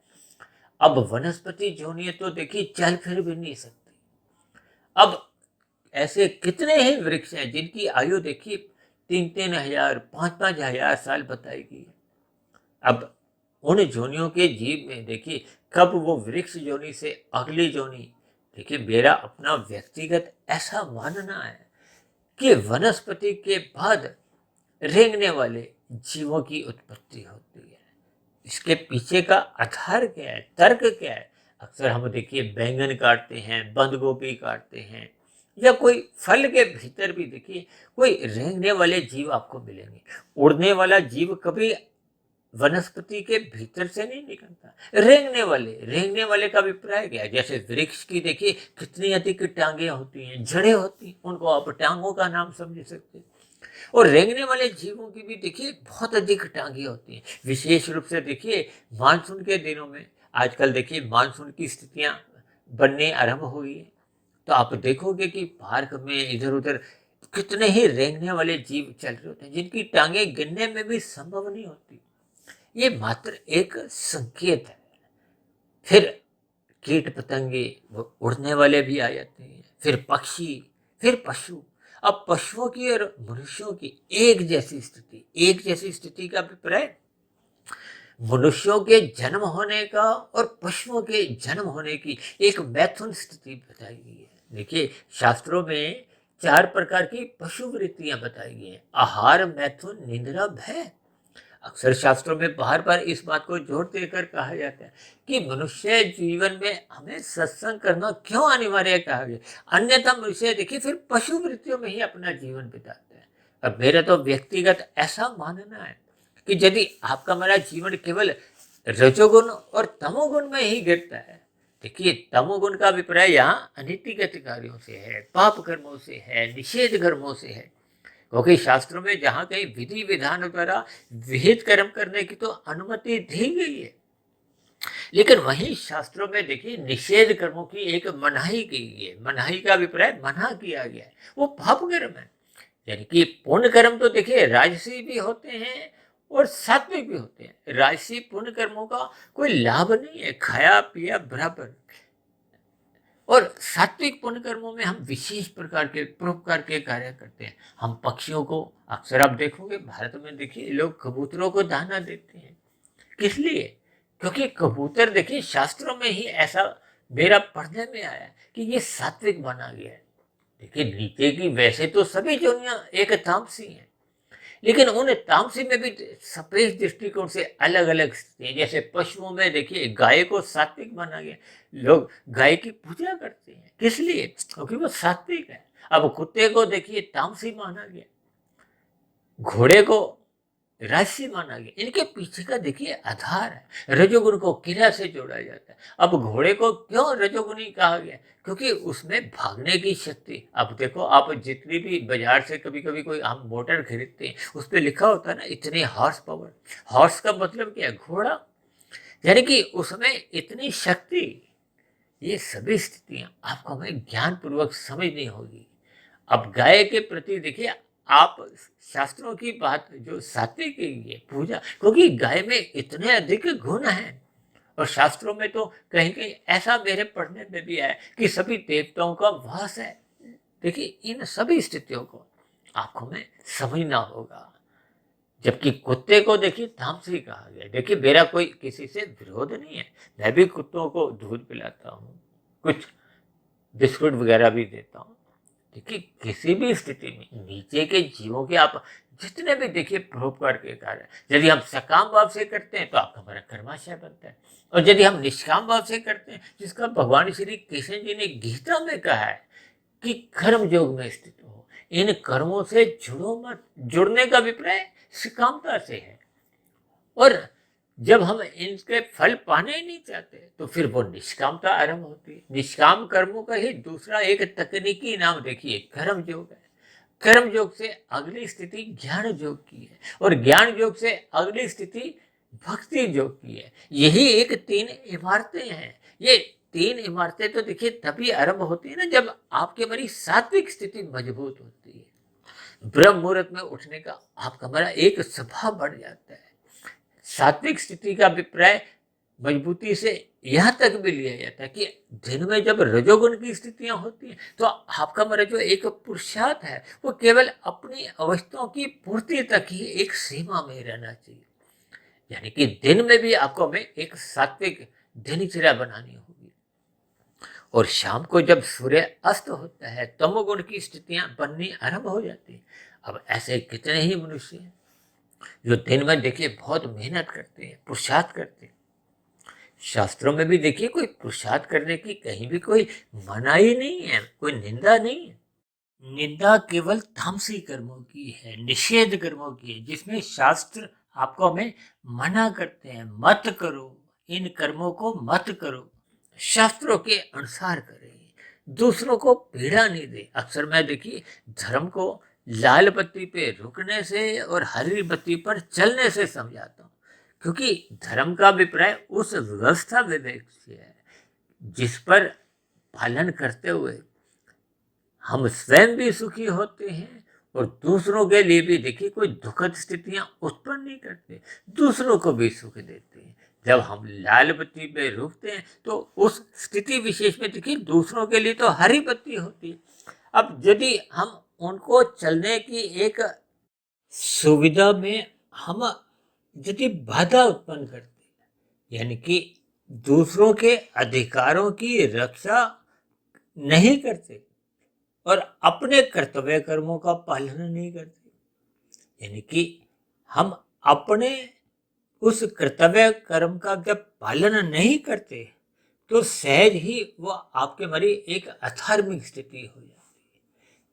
A: अब वनस्पति जोनियां तो देखिए चल फिर भी नहीं सकती। अब ऐसे कितने ही वृक्ष हैं जिनकी आयु देखिए 3-3 हजार 5-5 हजार साल बताई गई है। अब उन जोनियों के जीव में देखिए कब वो वृक्ष जोनी से अगली जोनी, देखिए मेरा अपना व्यक्तिगत ऐसा मानना है कि वनस्पति के बाद रेंगने वाले जीवों की उत्पत्ति होती है। इसके पीछे का आधार क्या है, तर्क क्या है? अक्सर हम देखिए बैंगन काटते हैं, बंद गोभी काटते हैं, या कोई फल के भीतर भी देखिए कोई रेंगने वाले जीव आपको मिलेंगे। उड़ने वाला जीव कभी वनस्पति के भीतर से नहीं निकलता। रेंगने वाले का अभिप्राय क्या है? जैसे वृक्ष की देखिए कितनी अधिक टांगे होती हैं, जड़ें होती हैं, उनको आप टांगों का नाम समझ सकते हैं। और रेंगने वाले जीवों की भी देखिए बहुत अधिक टांगे होती हैं। विशेष रूप से देखिए मानसून के दिनों में, आजकल देखिए मानसून की स्थितियां बनने आरंभ हो गई है, तो आप देखोगे कि पार्क में इधर उधर कितने ही रेंगने वाले जीव चल रहे होते हैं जिनकी टांगे गिनने में भी संभव नहीं होती। ये मात्र एक संकेत है। फिर कीट पतंगे, वो उड़ने वाले भी आ जाते हैं, फिर पक्षी, फिर पशु। अब पशुओं की और मनुष्यों की एक जैसी स्थिति का अभिप्राय मनुष्यों के जन्म होने का और पशुओं के जन्म होने की एक मैथुन स्थिति बताई गई है। देखिए शास्त्रों में 4 प्रकार की पशु वृत्तियां बताई गई हैं: आहार, मैथुन, निद्रा, भय। अक्सर शास्त्रों में बार बार इस बात को जोर देकर कहा जाता है कि मनुष्य जीवन में हमें सत्संग करना क्यों अनिवार्य कहा गया, अन्यथा मनुष्य देखिए फिर पशु वृत्तियों में ही अपना जीवन बिताता है। अब मेरा तो व्यक्तिगत ऐसा मानना है कि यदि आपका मेरा जीवन केवल रजोगुण और तमोगुण में ही गिरता है, देखिए तमोगुण का अभिप्राय यहाँ अनितिगत कार्यों से है, पाप कर्मों से है, निषेध कर्मों से है। क्योंकि शास्त्रों में जहाँ कहीं विधि विधान द्वारा विहित कर्म करने की तो अनुमति दी गई है, लेकिन वहीं शास्त्रों में देखिए निषेध कर्मों की एक मनाही की गई है। मनाही का अभिप्राय मना किया गया है, वो पाप कर्म है। यानी कि पुण्य कर्म तो देखिए राजसी भी होते हैं और सात्विक भी होते हैं। राजसी पुण्य कर्मों का कोई लाभ नहीं है, खाया पिया बराबर। और सात्विक पुण्य कर्मों में हम विशेष प्रकार के परोपकार के कार्य करते हैं। हम पक्षियों को, अक्सर आप देखोगे भारत में देखिए लोग कबूतरों को दाना देते हैं। किस लिए? क्योंकि कबूतर देखिए शास्त्रों में ही ऐसा मेरा पढ़ने में आया कि ये सात्विक माना गया है। देखिए नीचे की वैसे तो सभी जोनियां एक तामसी हैं, लेकिन उन तामसी में भी सफेद दृष्टिकोण से अलग अलग स्थिति है। जैसे पशुओं में देखिए गाय को सात्विक माना गया, लोग गाय की पूजा करते हैं। किस लिए? क्योंकि वो सात्विक है। अब कुत्ते को देखिए तामसी माना गया, घोड़े को राजसी माना गया। इनके पीछे का देखिए आधार है। रजोगुण को क्रिया से जोड़ा जाता है। अब घोड़े को क्यों रजोगुणी कहा गया? क्योंकि उसमें भागने की शक्ति। अब देखो आप जितनी भी बाजार से कभी कभी कोई हम मोटर खरीदते हैं, उस पर लिखा होता है ना इतने हॉर्स पावर। हॉर्स का मतलब क्या है? घोड़ा। यानी कि उसमें इतनी शक्ति। ये सभी स्थितियां आपको हमें ज्ञान पूर्वक समझनी होगी। अब गाय के प्रति देखिए आप शास्त्रों की बात जो सात्विक है पूजा, क्योंकि गाय में इतने अधिक गुण हैं। और शास्त्रों में तो कहीं कहीं ऐसा मेरे पढ़ने में भी है कि सभी देवताओं का वास है। देखिए इन सभी स्थितियों को आपको हमें समझना होगा। जबकि कुत्ते को देखिए तामसी कहा गया। देखिए मेरा कोई किसी से विरोध नहीं है, मैं भी कुत्तों को दूध पिलाता हूँ, कुछ बिस्कुट वगैरह भी देता हूँ। देखिए किसी भी स्थिति में नीचे के जीवों के आप जितने भी देखिए परोपकार के कार्य, यदि हम सकाम भाव से करते हैं तो आपका हमारा कर्माशय बनता है। और यदि हम निष्काम भाव से करते हैं, जिसका भगवान श्री कृष्ण जी ने गीता में कहा है कि कर्म योग में स्थित हो, इन कर्मों से जुड़ो मत। जुड़ने का अभिप्राय सकामता से है। और जब हम इनके फल पाने ही नहीं चाहते तो फिर वो निष्कामता आरंभ होती है। निष्काम कर्मों का ही दूसरा एक तकनीकी नाम देखिए कर्म योग है। कर्म योग से अगली स्थिति ज्ञान योग की है, और ज्ञान योग से अगली स्थिति भक्ति योग की है। यही एक 3 इमारतें हैं। ये तीन इमारतें तो देखिए तभी आरंभ होती है ना जब आपकी हमारी सात्विक स्थिति मजबूत होती है। ब्रह्म मुहूर्त में उठने का आपका हमारा एक स्वभाव बढ़ जाता है। सात्विक स्थिति का अभिप्राय मजबूती से यहाँ तक भी लिया जाता है कि दिन में जब रजोगुण की स्थितियां होती हैं तो आपका हमारा जो एक पुरुषार्थ है वो केवल अपनी अवस्थाओं की पूर्ति तक ही एक सीमा में रहना चाहिए। यानी कि दिन में भी आपको हमें एक सात्विक दिनचर्या बनानी होगी। और शाम को जब सूर्य अस्त होता है तमोगुण की स्थितियां बननी आरंभ हो जाती हैं। अब ऐसे कितने ही मनुष्य हैं जो दिन में देखिए बहुत मेहनत करते हैं, पुरुषार्थ करते हैं। शास्त्रों में भी देखिए कोई पुरुषार्थ करने की कहीं भी कोई मनाही नहीं है, कोई निंदा नहीं है। निंदा केवल तामसी कर्मों की है, निषेध कर्मों की है, जिसमें शास्त्र आपको हमें मना करते हैं, मत करो, इन कर्मों को मत करो, शास्त्रों के अनुसार करें, दूसरों को पीड़ा नहीं दे। अक्सर मैं देखिए धर्म को लाल बत्ती पे रुकने से और हरी बत्ती पर चलने से समझाता हूँ, क्योंकि धर्म का अभिप्राय उस व्यवस्था विवेक से है जिस पर पालन करते हुए हम स्वयं भी सुखी होते हैं और दूसरों के लिए भी देखिए कोई दुखद स्थितियां उत्पन्न नहीं करते, दूसरों को भी सुख देते हैं। जब हम लाल बत्ती पे रुकते हैं तो उस स्थिति विशेष में देखिए दूसरों के लिए तो हरी बत्ती होती है। अब यदि हम उनको चलने की एक सुविधा में हम यदि बाधा उत्पन्न करते हैं, यानी कि दूसरों के अधिकारों की रक्षा नहीं करते और अपने कर्तव्य कर्मों का पालन नहीं करते, यानी कि हम अपने उस कर्तव्य कर्म का जब पालन नहीं करते तो सहज ही वो आपके मरी एक अधार्मिक स्थिति हो जाती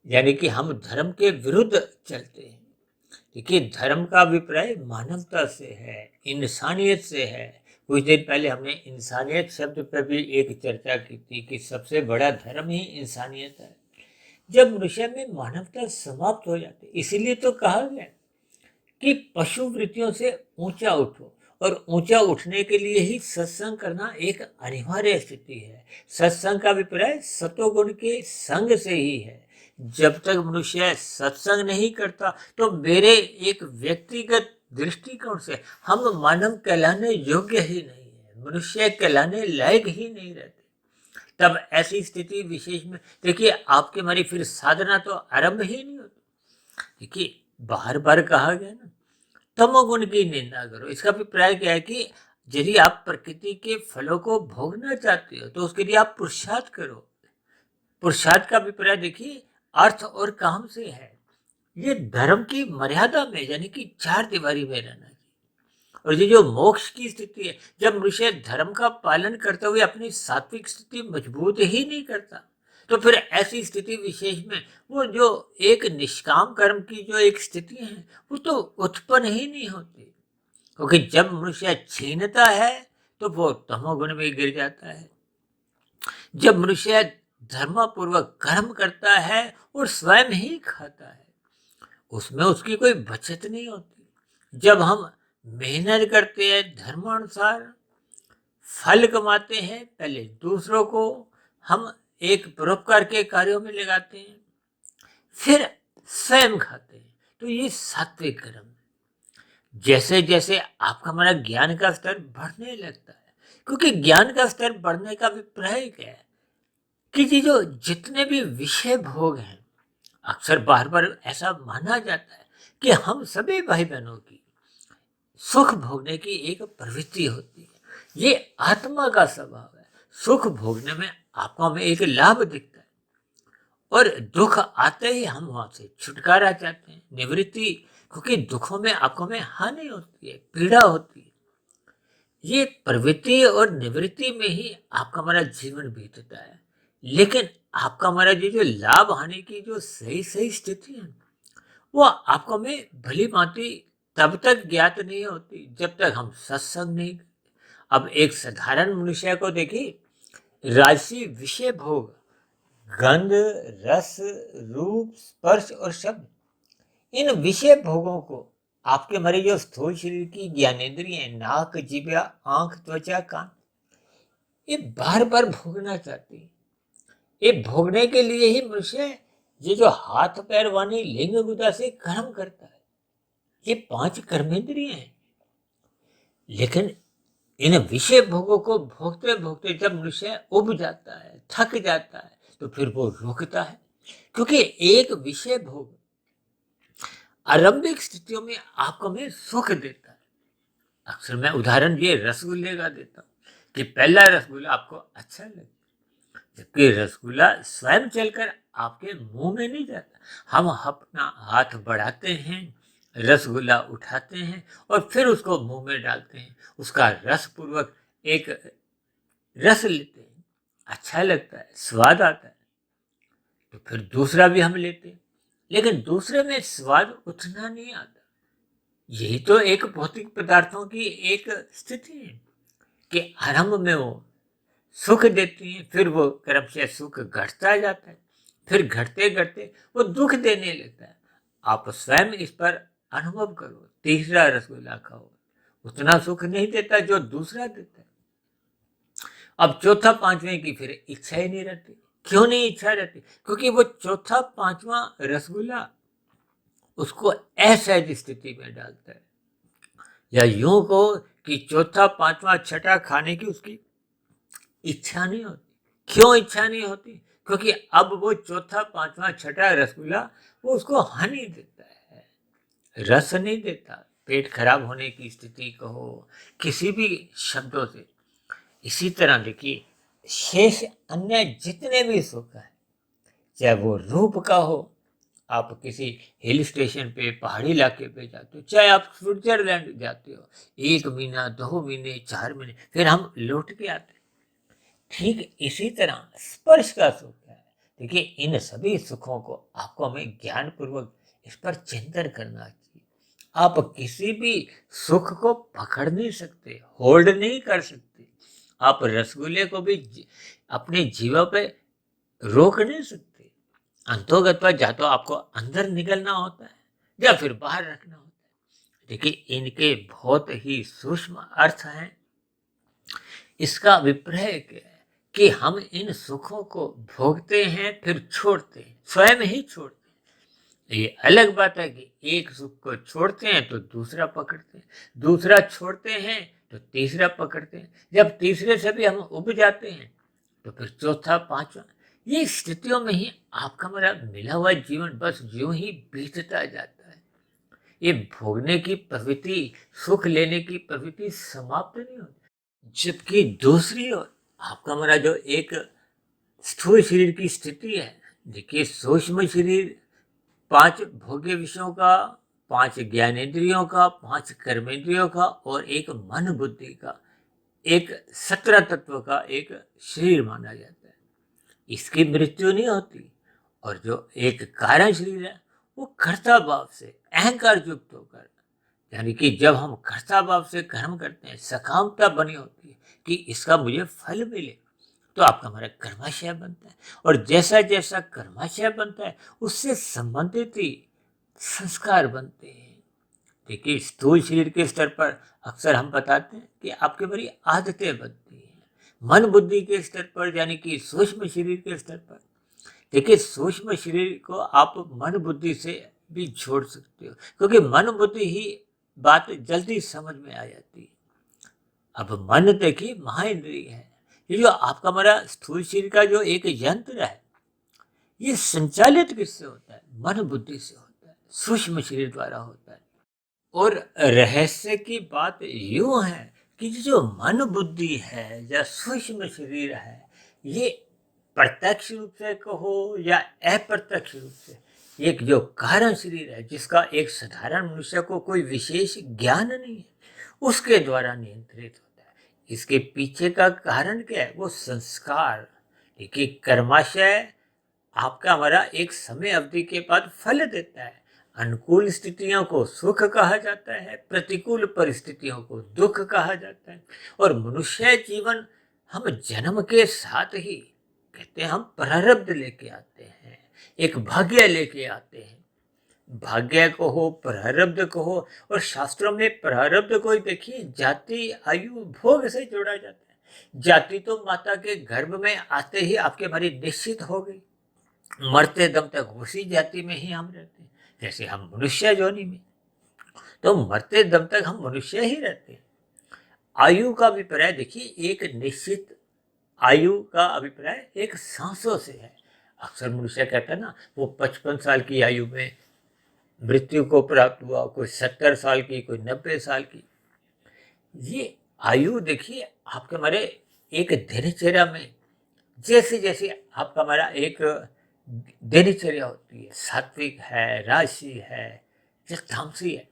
A: है, यानी कि हम धर्म के विरुद्ध चलते हैं। देखिए धर्म का अभिप्राय मानवता से है, इंसानियत से है। कुछ दिन पहले हमने इंसानियत शब्द पर भी एक चर्चा की थी कि सबसे बड़ा धर्म ही इंसानियत है। जब मनुष्य में मानवता समाप्त हो जाती, इसीलिए तो कहा गया कि पशु वृत्तियों से ऊंचा उठो, और ऊंचा उठने के लिए ही सत्संग करना एक अनिवार्य स्थिति है। सत्संग का अभिप्राय सतोगुण के संग से ही है। जब तक मनुष्य सत्संग नहीं करता तो मेरे एक व्यक्तिगत दृष्टिकोण से हम मानव कहलाने योग्य ही नहीं है, मनुष्य कहलाने लायक ही नहीं रहते। तब ऐसी स्थिति विशेष में देखिए आपके हमारी फिर साधना तो आरंभ ही नहीं होती। देखिए बार बार कहा गया ना तमोगुण की निंदा करो। इसका अभिप्राय क्या है कि यदि आप प्रकृति के फलों को भोगना चाहते हो तो उसके लिए आप पुरुषार्थ करो। पुरुषार्थ का अभिप्राय देखिए अर्थ और काम से है। ये धर्म की मर्यादा में, यानी कि चार दीवारी में रहना चाहिए। और ये जो मोक्ष की स्थिति है, जब मनुष्य धर्म का पालन करते हुए अपनी सात्विक स्थिति मजबूत ही नहीं करता तो फिर ऐसी स्थिति विशेष में वो जो एक निष्काम कर्म की जो एक स्थिति है वो तो उत्पन्न ही नहीं होती। क्योंकि जब मनुष्य छीनता है तो वो तमोगुण में गिर जाता है। जब मनुष्य धर्मपूर्वक कर्म करता है और स्वयं ही खाता है उसमें उसकी कोई बचत नहीं होती। जब हम मेहनत करते हैं धर्मानुसार, फल कमाते हैं, पहले दूसरों को हम एक परोपकार के कार्यों में लगाते हैं, फिर स्वयं खाते हैं, तो ये सात्विक कर्म है। जैसे जैसे आपका हमारा ज्ञान का स्तर बढ़ने लगता है, क्योंकि ज्ञान का स्तर बढ़ने का अभिप्राय क्या है कि ये जो जितने भी विषय भोग हैं, अक्सर बार बार ऐसा माना जाता है कि हम सभी भाई बहनों की सुख भोगने की एक प्रवृत्ति होती है। ये आत्मा का स्वभाव है। सुख भोगने में आपको हमें एक लाभ दिखता है और दुख आते ही हम वहां से छुटकारा चाहते हैं, निवृत्ति, क्योंकि दुखों में आपको हमें हानि होती है, पीड़ा होती है। ये प्रवृत्ति और निवृत्ति में ही आपका हमारा जीवन बीतता है। लेकिन आपका हमारा ये जो लाभ हानि की जो सही सही स्थिति है वो आपको हमें भली भांति तब तक ज्ञात नहीं होती जब तक हम सत्संग नहीं। अब एक साधारण मनुष्य को देखिए राशि विषय भोग, गंध, रस, रूप, स्पर्श और शब्द, इन विषय भोगों को आपके हमारे जो स्थूल शरीर की ज्ञानेंद्रिय नाक, जिह्वा, आंख, त्वचा, कान, ये बार बार भोगना चाहती है। ये भोगने के लिए ही मनुष्य ये जो हाथ पैर वाणी लिंग गुदा से कर्म करता है, ये 5 कर्मेंद्रिय हैं। लेकिन इन विषय भोगों को भोगते भोगते जब मनुष्य उब जाता है, थक जाता है, तो फिर वो रुकता है। क्योंकि एक विषय भोग आरंभिक स्थितियों में आपको में सुख देता है। अक्सर मैं उदाहरण ये रसगुल्ले का देता हूँ कि पहला रसगुल्ला आपको अच्छा लगता है, जबकि रसगुल्ला स्वयं चलकर आपके मुंह में नहीं जाता। हम अपना हाथ बढ़ाते हैं, रसगुल्ला उठाते हैं और फिर उसको मुंह में डालते हैं, उसका रस पूर्वक एक रस लेते हैं, अच्छा लगता है, स्वाद आता है, तो फिर दूसरा भी हम लेते हैं, लेकिन दूसरे में स्वाद उतना नहीं आता। यही तो एक भौतिक पदार्थों की एक स्थिति है कि आरंभ में वो सुख देती है, फिर वो क्रमशः सुख घटता जाता है, फिर घटते घटते वो दुख देने लगता है। आप स्वयं इस पर अनुभव करो, तीसरा रसगुल्ला खाओ, उतना सुख नहीं देता जो दूसरा देता है। अब चौथा पांचवें की फिर इच्छा ही नहीं रहती। क्यों नहीं इच्छा रहती? क्योंकि वो चौथा पांचवा रसगुल्ला उसको असहज स्थिति में डालता है, या यूं कहो कि चौथा पांचवा छठा खाने की उसकी इच्छा नहीं होती। क्यों इच्छा नहीं होती? क्योंकि अब वो चौथा पांचवा छठा रसगुल्ला वो उसको हानि देता है, रस नहीं देता। पेट खराब होने की स्थिति कहो, किसी भी शब्दों से। इसी तरह देखिए, शेष अन्य जितने भी सुख है, चाहे वो रूप का हो, आप किसी हिल स्टेशन पे पहाड़ी इलाके पे जाते हो, चाहे आप स्विट्जरलैंड जाते हो, 1 महीना 2 महीने 4 महीने फिर हम लौट के आते हैं। ठीक इसी तरह स्पर्श का सुख है। देखिए, इन सभी सुखों को आपको हमें ज्ञान पूर्वक इस पर चिंतन करना चाहिए। आप किसी भी सुख को पकड़ नहीं सकते, होल्ड नहीं कर सकते। आप रसगुल्ले को भी अपने जीवा पे रोक नहीं सकते। अंतोगत पर या तो आपको अंदर निकलना होता है या फिर बाहर रखना होता है। देखिए, इनके बहुत ही सूक्ष्म अर्थ हैं। इसका अभिप्राय क्या है कि हम इन सुखों को भोगते हैं फिर छोड़ते हैं, स्वयं ही छोड़ते हैं। ये अलग बात है कि एक सुख को छोड़ते हैं तो दूसरा पकड़ते हैं, दूसरा छोड़ते हैं तो तीसरा पकड़ते हैं, जब तीसरे से भी हम उब जाते हैं तो फिर चौथा पांचवा। ये स्थितियों में ही आपका मेरा मिला हुआ जीवन बस यूं ही बीतता जाता है। ये भोगने की प्रवृत्ति, सुख लेने की प्रवृत्ति समाप्त नहीं होती। जबकि दूसरी ओर आपका मेरा जो एक स्थूल शरीर की स्थिति है, देखिए सूक्ष्म शरीर 5 भोग्य विषयों का, 5 ज्ञानेंद्रियों का, 5 कर्मेंद्रियों का और एक मन बुद्धि का, एक 17 तत्व का एक शरीर माना जाता है। इसकी मृत्यु नहीं होती। और जो एक कारण शरीर है वो कर्ता भाव से अहंकार युक्त होकर, यानी कि जब हम कर्ता भाव से कर्म करते हैं, सकामता बनी होती है कि इसका मुझे फल मिले, तो आपका हमारा कर्माशय बनता है। और जैसा जैसा कर्माशय बनता है उससे संबंधित ही संस्कार बनते हैं। देखिए, स्थूल शरीर के स्तर पर अक्सर हम बताते हैं कि आपके बड़ी आदतें बनती हैं। मन बुद्धि के स्तर पर, यानी कि सूक्ष्म शरीर के स्तर पर, देखिए सूक्ष्म शरीर को आप मन बुद्धि से भी जोड़ सकते हो, क्योंकि मन बुद्धि ही बात जल्दी समझ में आ जाती है। अब मन देखिए महाइंद्रिय है। ये जो आपका हमारा स्थूल शरीर का जो एक यंत्र है, ये संचालित किससे होता है? मन बुद्धि से होता है, सूक्ष्म शरीर द्वारा होता है। और रहस्य की बात यूं है कि जो मन बुद्धि है या सूक्ष्म शरीर है, ये प्रत्यक्ष रूप से कहो या अप्रत्यक्ष रूप से एक जो कारण शरीर है, जिसका एक साधारण मनुष्य को कोई विशेष ज्ञान नहीं है, उसके द्वारा नियंत्रित होता है। इसके पीछे का कारण क्या है? वो संस्कार। देखिए, कर्माशय आपका हमारा एक समय अवधि के बाद फल देता है। अनुकूल स्थितियों को सुख कहा जाता है, प्रतिकूल परिस्थितियों को दुख कहा जाता है। और मनुष्य जीवन हम जन्म के साथ ही कहते हैं हम प्रारब्ध लेके आते हैं, एक भाग्य लेके आते हैं। भाग्य को हो, प्रारब्ध को हो, और शास्त्रों में प्रारब्ध को ही देखिए जाति आयु भोग से जोड़ा जाता है। जाति तो माता के गर्भ में आते ही आपके हमारी निश्चित हो गई। मरते दम तक उसी जाति में ही हम रहते हैं। जैसे हम मनुष्य योनि में, तो मरते दम तक हम मनुष्य ही रहते हैं। आयु का अभिप्राय देखिए, एक निश्चित आयु का अभिप्राय एक सांसों से है। अक्सर मनुष्य कहता है ना, वो 55 साल की आयु में मृत्यु को प्राप्त हुआ, कोई 70 साल की, कोई 90 साल की। ये आयु देखिए आपके हमारे एक दिनचर्या में, जैसे जैसे आपका हमारा एक दिनचर्या होती है, सात्विक है, राजसी है या तामसी है।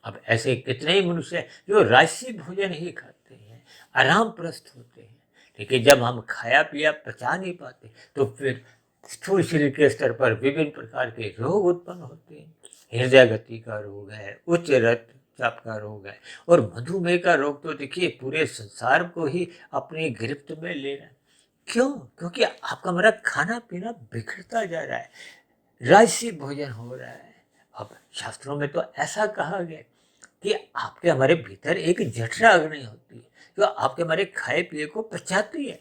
A: अब ऐसे कितने ही मनुष्य हैं जो राजसी भोजन ही खाते हैं, आराम प्रस्त होते हैं, लेकिन जब हम खाया पिया पचा नहीं पाते तो फिर स्थूल शरीर के स्तर पर विभिन्न प्रकार के रोग उत्पन्न होते हैं। हृदय गति का रोग है, उच्च रक्तचाप का रोग है, और मधुमेह का रोग तो देखिए पूरे संसार को ही अपनी गिरफ्त में ले रहा है। क्यों? क्योंकि आपका हमारा खाना पीना बिगड़ता जा रहा है, राजसी भोजन हो रहा है। अब शास्त्रों में तो ऐसा कहा गया कि आपके हमारे भीतर एक जठरा अग्नि होती है जो आपके हमारे खाए पिए को पचाती है,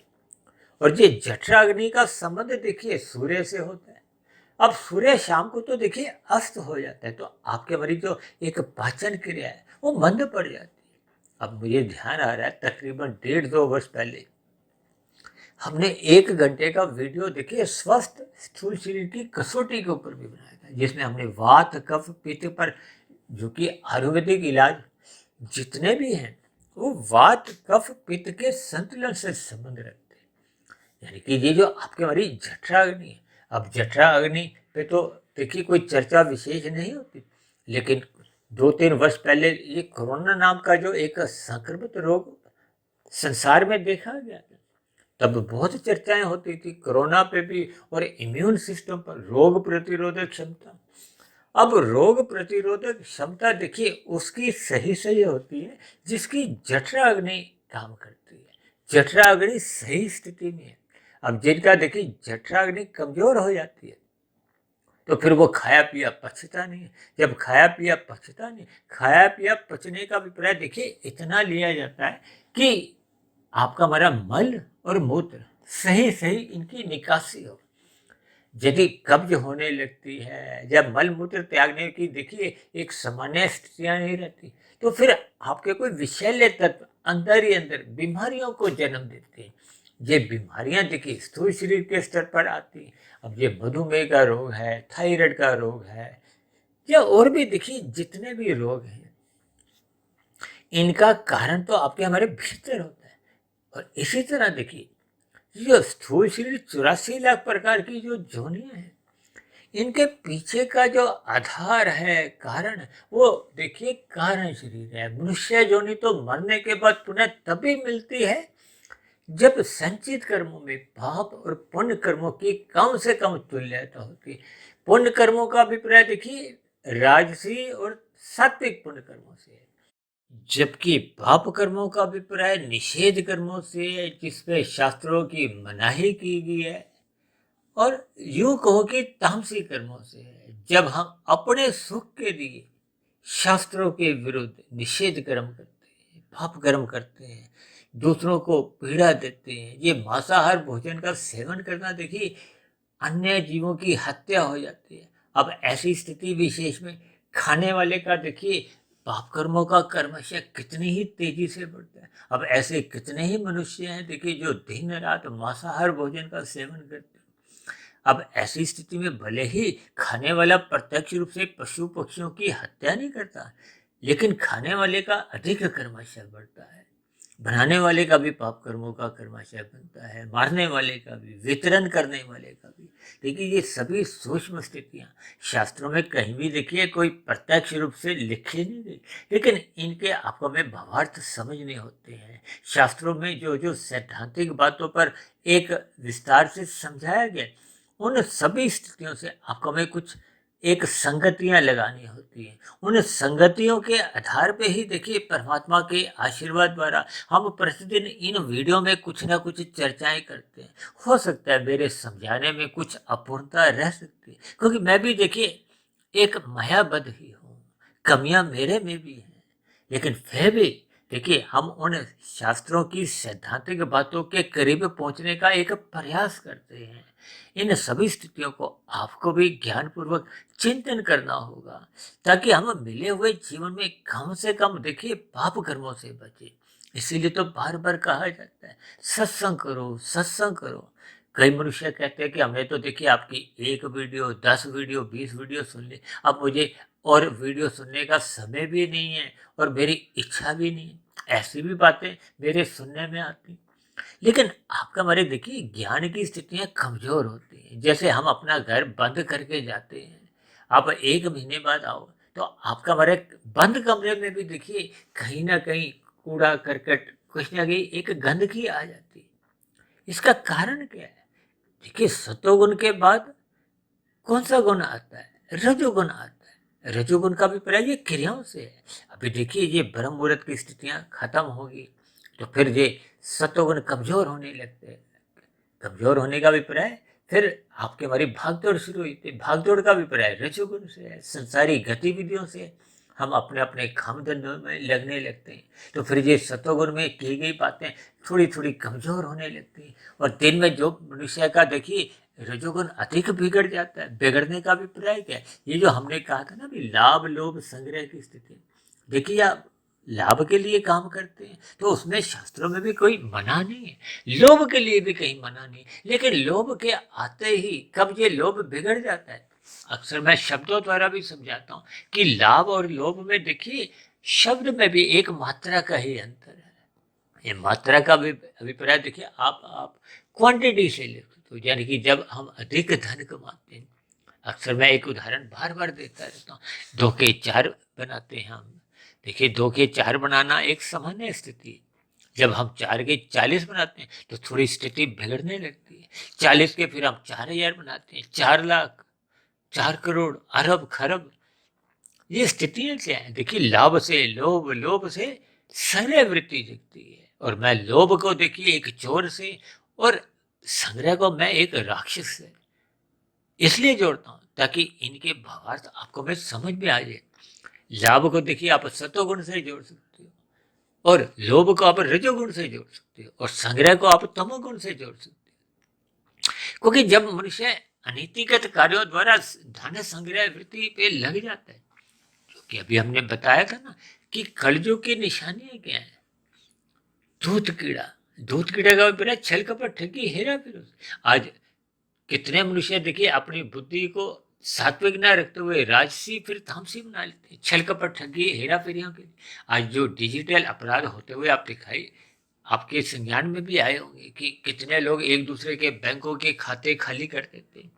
A: और ये जठरा अग्नि का संबंध देखिए सूर्य से होता है। अब सूर्य शाम को तो देखिए अस्त हो जाता है, तो आपके हमारी जो एक पाचन क्रिया है वो मंद पड़ जाती है। अब मुझे ध्यान आ रहा है, तकरीबन 1.5-2 वर्ष पहले हमने 1 घंटे का वीडियो देखिए स्वस्थ स्थूल शरीर की कसौटी के ऊपर भी बनाया था, जिसमें हमने वात कफ पित्त पर, जो कि आयुर्वेदिक इलाज जितने भी हैं वो वात कफ पित्त के संतुलन से संबंध रखते हैं। यानी कि ये जो आपके हमारी जठरा अग्नि है, अब जठरा अग्नि पे तो देखिए कोई चर्चा विशेष नहीं होती, लेकिन 2-3 वर्ष पहले ये कोरोना नाम का जो एक संक्रमित रोग संसार में देखा गया था, तब बहुत चर्चाएं होती थी कोरोना पे भी और इम्यून सिस्टम पर, रोग प्रतिरोधक क्षमता। अब रोग प्रतिरोधक क्षमता देखिए उसकी सही सही होती है जिसकी जठरा अग्नि काम करती है, जठरा अग्नि सही स्थिति में है। अब जिनका देखिए जठरा अग्नि कमजोर हो जाती है तो फिर वो खाया पिया पचता नहीं है। जब खाया पिया पचता नहीं, खाया पिया पचने का अभिप्राय देखिए इतना लिया जाता है कि आपका हमारा मल और मूत्र सही सही इनकी निकासी हो। यदि कब्ज होने लगती है, जब मल मूत्र त्यागने की देखिए एक सामान्य स्थितियां नहीं रहती, तो फिर आपके कोई विषैले तत्व अंदर ही अंदर बीमारियों को जन्म देते हैं। ये बीमारियां देखिए स्थूल शरीर के स्तर पर आती हैं। अब ये मधुमेह का रोग है, थायराइड का रोग है, या और भी देखिए जितने भी रोग हैं, इनका कारण तो आपके हमारे भीतर होता है। और इसी तरह देखिए जो स्थूल शरीर 84 लाख प्रकार की जो जोनियां हैं, इनके पीछे का जो आधार है, कारण है, वो देखिए कारण शरीर है। मनुष्य जोनि तो मरने के बाद पुनः तभी मिलती है जब संचित कर्मों में पाप और पुण्य कर्मों की कम से कम तुल्यता होती है। पुण्य कर्मों का अभिप्राय देखिए राजसी और सात्विक पुण्य कर्मों से है, जबकि पाप कर्मों का अभिप्राय निषेध कर्मों से है, जिसपे शास्त्रों की मनाही की गई है, और यूं कहो कि तामसी कर्मों से है, जब हम अपने सुख के लिए शास्त्रों के विरुद्ध निषेध कर्म करते हैं, पाप कर्म करते हैं, दूसरों को पीड़ा देते हैं। ये मांसाहार भोजन का सेवन करना देखिए अन्य जीवों की हत्या हो जाती है। अब ऐसी स्थिति विशेष में खाने वाले का देखिए पाप कर्मों का कर्मशः कितनी ही तेजी से बढ़ता है। अब ऐसे कितने ही मनुष्य हैं देखिए जो दिन रात मांसाहार भोजन का सेवन करते हैं। अब ऐसी स्थिति में भले ही खाने वाला प्रत्यक्ष रूप से पशु पक्षियों की हत्या नहीं करता, लेकिन खाने वाले का अधिक कर्मशः बढ़ता है। बनाने वाले का भी पाप कर्मों का कर्मशः बनता है, मारने वाले का भी, वितरण करने वाले का भी। देखिए ये सभी सूक्ष्म स्थितियां शास्त्रों में कहीं भी देखिए कोई प्रत्यक्ष रूप से लिखी नहीं गई, लेकिन इनके आपको में भावार्थ समझने होते हैं। शास्त्रों में जो जो सैद्धांतिक बातों पर एक विस्तार से समझाया गया, उन सभी स्थितियों से आपको में कुछ एक संगतियां लगानी होती हैं। उन संगतियों के आधार पे ही देखिए परमात्मा के आशीर्वाद द्वारा हम प्रतिदिन इन वीडियो में कुछ ना कुछ चर्चाएं करते हैं। हो सकता है मेरे समझाने में कुछ अपूर्णता रह सकती है, क्योंकि मैं भी देखिए एक मायाबद्ध ही हूँ, कमियां मेरे में भी हैं, लेकिन फिर भी देखिए, हम उन शास्त्रों की सैद्धांतिक बातों के करीब पहुंचने का एक प्रयास करते हैं। इन सभी स्थितियों को आपको भी ज्ञानपूर्वक चिंतन करना होगा, ताकि हम मिले हुए जीवन में कम से कम देखिए पाप कर्मों से बचे। इसीलिए तो बार बार कहा जाता है, सत्संग करो, सत्संग करो। कई मनुष्य कहते हैं कि हमने तो देखिए आपकी एक वीडियो, 10 वीडियो, 20 वीडियो सुन ली, अब मुझे और वीडियो सुनने का समय भी नहीं है और मेरी इच्छा भी नहीं है। ऐसी भी बातें मेरे सुनने में आती। लेकिन आपका हमारे देखिए ज्ञान की स्थितियां कमजोर होती हैं। जैसे हम अपना घर बंद करके जाते हैं, आप 1 महीने बाद आओ तो आपका हमारे बंद कमरे में भी देखिए कहीं ना कहीं कूड़ा करकट कुछ ना कहीं एक गंदगी आ जाती है। इसका कारण क्या है? देखिए, सतोगुण के बाद कौन सा गुण आता है? रजोगुण आता है। रजोगुण का अभिप्राय ये क्रियाओं से है। अभी देखिए, ये ब्रह्म मुहूर्त की स्थितियां खत्म होगी तो फिर ये सतोगुण कमजोर होने लगते हैं। कमजोर होने का अभिप्राय फिर आपके हमारी भागदौड़ शुरू हुई थी। भागदौड़ का अभिप्राय रजोगुण से है, संसारी गतिविधियों से। हम अपने अपने काम धंधों में लगने लगते हैं तो फिर ये सतोगुण में की गई बातें थोड़ी थोड़ी कमजोर होने लगती हैं। और दिन में जो मनुष्य का देखिए रजोगुण अधिक बिगड़ जाता है। बिगड़ने का अभिप्राय क्या है? ये जो हमने कहा था ना भी लाभ लोभ संग्रह की स्थिति, देखिए आप लाभ के लिए काम करते हैं तो उसमें शास्त्रों में भी कोई मना नहीं है, लोभ के लिए भी कहीं मना नहीं। लेकिन लोभ के आते ही कब ये लोभ बिगड़ जाता है, अक्सर मैं शब्दों द्वारा भी समझाता हूँ कि लाभ और लोभ में देखिए शब्द में भी एक मात्रा का ही अंतर है। ये मात्रा का भी अभिप्राय देखिए आप क्वांटिटी से लिख तो यानी कि जब हम अधिक धन कमाते हैं, अक्सर मैं एक उदाहरण बार बार देता रहता हूँ, 2 के 4 बनाते हैं हम। देखिए 2 के 4 बनाना एक सामान्य स्थिति है। जब हम 4 के 40 बनाते हैं तो थोड़ी स्थिति बिगड़ने लगती है। 40 के फिर हम 4,000 बनाते हैं, 4 लाख, 4 करोड़, अरब खरब। ये स्थितियां क्या है? देखिए लाभ से लोभ, लोभ से संग्रह वृत्ति दिखती है। और मैं लोभ को देखिए एक चोर से और संग्रह को मैं एक राक्षस से इसलिए जोड़ता हूँ ताकि इनके भावार्थ आपको मैं समझ में आ जाए। लाभ को देखिए आप सतोगुण से जोड़ सकते हो और लोभ को आप रजोगुण से जोड़ सकते हो और संग्रह को आप तमोगुण से जोड़ सकते हो। क्योंकि जब मनुष्य अनीतिगत कार्यों द्वारा धन संग्रह वृत्ति पे लग जाता है, क्योंकि अभी हमने बताया था ना कि कलयुग की निशानियां क्या है? धूत कीड़ा। धूत कीड़ा का अभिप्राय छल कपट ठगी हेरा फेरी। आज कितने मनुष्य देखिए अपनी बुद्धि को सात्विक न रखते हुए राजसी फिर तामसी बना लेते हैं, छल कपट ठगी हेरा फेरियों के। आज जो डिजिटल अपराध होते हुए आप दिखाई आपके संज्ञान में भी आए होंगे कि कितने लोग एक दूसरे के बैंकों के खाते खाली कर देते हैं।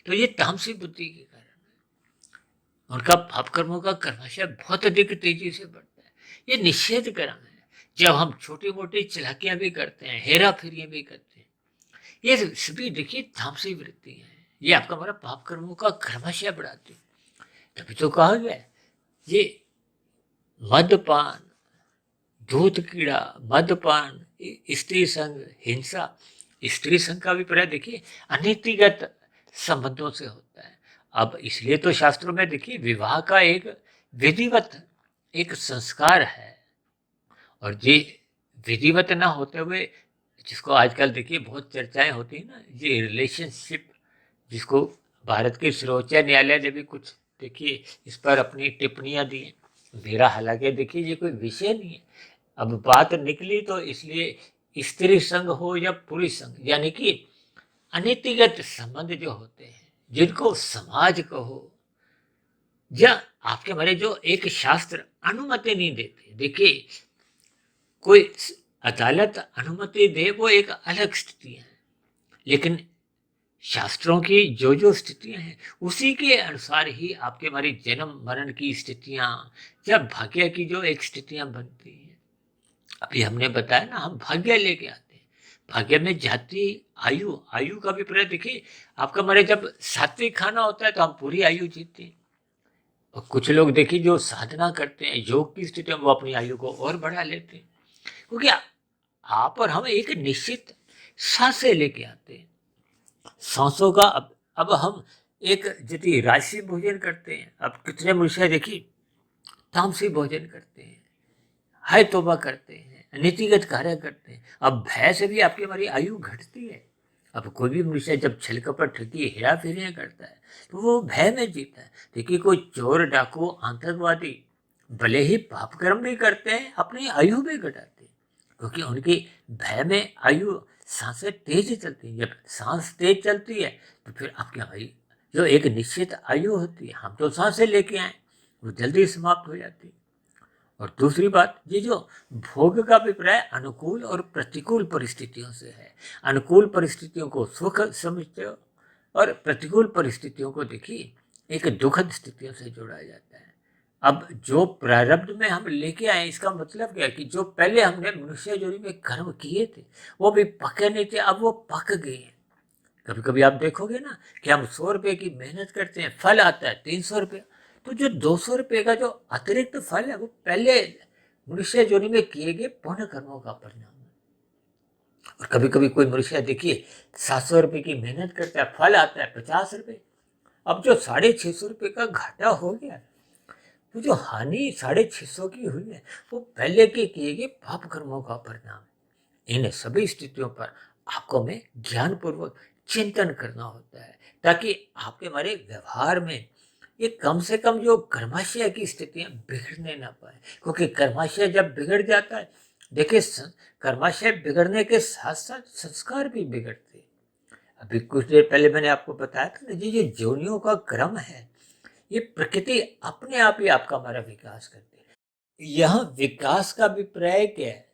A: तो ये तामसी बुद्धि के कारण उनका पाप कर्मों का कर्मशः बहुत अधिक तेजी से बढ़ता है। ये निषेध कर्म है। जब हम छोटी मोटी चलाकियां भी करते हैं, हेरा फेरियां भी करते हैं, ये सभी देखिए तामसी वृत्ति है। ये आपका हमारा पाप कर्मों का क्रमशः बढ़ाती है। तभी तो कहा गया है, ये मद्यपान, दूध कीड़ा, मद्यपान, स्त्री संग, हिंसा। स्त्री संग का अभिप्राय देखिए अनीतिगत संबंधों से होता है। अब इसलिए तो शास्त्रों में देखिए विवाह का एक विधिवत एक संस्कार है। और ये विधिवत ना होते हुए जिसको आजकल देखिए बहुत चर्चाएं होती है ना, ये रिलेशनशिप, जिसको भारत के सर्वोच्च न्यायालय ने भी कुछ देखिए इस पर अपनी टिप्पणियां दी हैं। मेरा हालांकि देखिए ये कोई विषय नहीं है, अब बात निकली तो इसलिए स्त्री संघ हो या पुरुष संघ, यानी कि अनीतिगत संबंध जो होते हैं जिनको समाज कहो या आपके हमारे जो एक शास्त्र अनुमति नहीं देते। देखिए कोई अदालत अनुमति दे वो एक अलग स्थिति है, लेकिन शास्त्रों की जो जो स्थितियां हैं उसी के अनुसार ही आपके हमारी जन्म मरण की स्थितियां या भाग्य की जो एक स्थितियां बनती हैं। अभी हमने बताया ना, हम भाग्य लेके आते हैं। भाग्य में जाति आयु, आयु का भी प्रयोग देखिए आपका हमारे जब सात्विक खाना होता है तो हम पूरी आयु जीते हैं। और कुछ लोग देखिए जो साधना करते हैं योग की स्थिति में वो अपनी आयु को और बढ़ा लेते हैं, क्योंकि आप और हम एक निश्चित सांसें लेके आते हैं। सांसों का अब हम एक यदि राशि भोजन करते हैं, अब कितने मनुष्य देखिए तामसी भोजन करते हैं। हाय तौबा करते हैं, नीतिगत कार्य करते हैं। अब भय से भी आपकी हमारी आयु घटती है। अब कोई भी मनुष्य जब छल कपट ठगी हेरा फेरियां करता है तो वो भय में जीता है। देखिए कोई चोर डाकू आतंकवादी भले ही पाप कर्म भी करते हैं, अपनी आयु भी घटाते हैं, क्योंकि उनकी भय में आयु सांसें तेज चलती है। जब सांस तेज चलती है तो फिर आपकी हमारी जो एक निश्चित आयु होती है, हम तो सांसें लेके आए, वो जल्दी समाप्त हो जाती है। और दूसरी बात, ये जो भोग का अभिप्राय अनुकूल और प्रतिकूल परिस्थितियों से है। अनुकूल परिस्थितियों को सुख समझते हो और प्रतिकूल परिस्थितियों को देखिए एक दुखद स्थितियों से जोड़ा जाता है। अब जो प्रारब्ध में हम लेके आए, इसका मतलब क्या है कि जो पहले हमने मनुष्य जोनी में कर्म किए थे वो भी पके नहीं थे, अब वो पक गए हैं। कभी कभी आप देखोगे ना कि हम 100 रुपए की मेहनत करते हैं, फल आता है 300 रुपये। तो जो 200 रुपये का जो अतिरिक्त फल है वो पहले मनुष्य जोनि में किए गए पुण्य कर्मों का परिणाम है। और कभी कभी कोई मनुष्य देखिए 700 रुपये की मेहनत करता है, फल आता है 50 रुपये। अब जो 650 रुपये का घाटा हो गया, तो जो हानि 650 की हुई है वो पहले के किए गए पाप कर्मों का परिणाम है। इन सभी स्थितियों पर आपको में ज्ञान पूर्वक चिंतन करना होता है, ताकि आपके हमारे व्यवहार में ये कम से कम जो कर्माशय की स्थितियां बिगड़ने ना पाए। क्योंकि कर्माशय जब बिगड़ जाता है, देखिए कर्माशय बिगड़ने के साथ साथ संस्कार भी बिगड़ते हैं। अभी कुछ देर पहले मैंने आपको बताया था ना, ये जो जोनियों का क्रम है, ये प्रकृति अपने आप ही आपका हमारा विकास करती है। यह विकास का अभिप्राय क्या है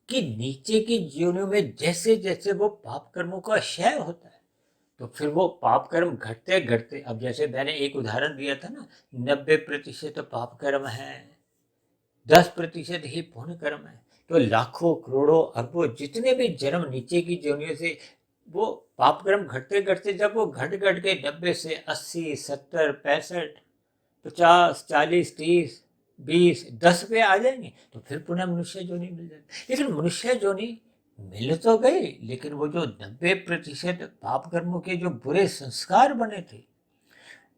A: कि नीचे की जीवनों में जैसे जैसे वो पाप कर्मों का क्षय होता है, तो फिर वो पाप कर्म घटते घटते, अब जैसे मैंने एक उदाहरण दिया था ना, 90% पाप कर्म है, 10% ही पुण्य कर्म है। तो लाखों करोड़ों अरबों जितने भी जन्म नीचे की जोनियों से वो पाप कर्म घटते घटते, जब वो घट घट के 90 से 80, 70, 65, 50, 40, 30, 20, 10 पे आ जाएंगे तो फिर पुनः मनुष्य जोनी मिल जाती। लेकिन मनुष्य जोनी मिल तो गई, लेकिन वो जो 90% पाप कर्मों के जो बुरे संस्कार बने थे,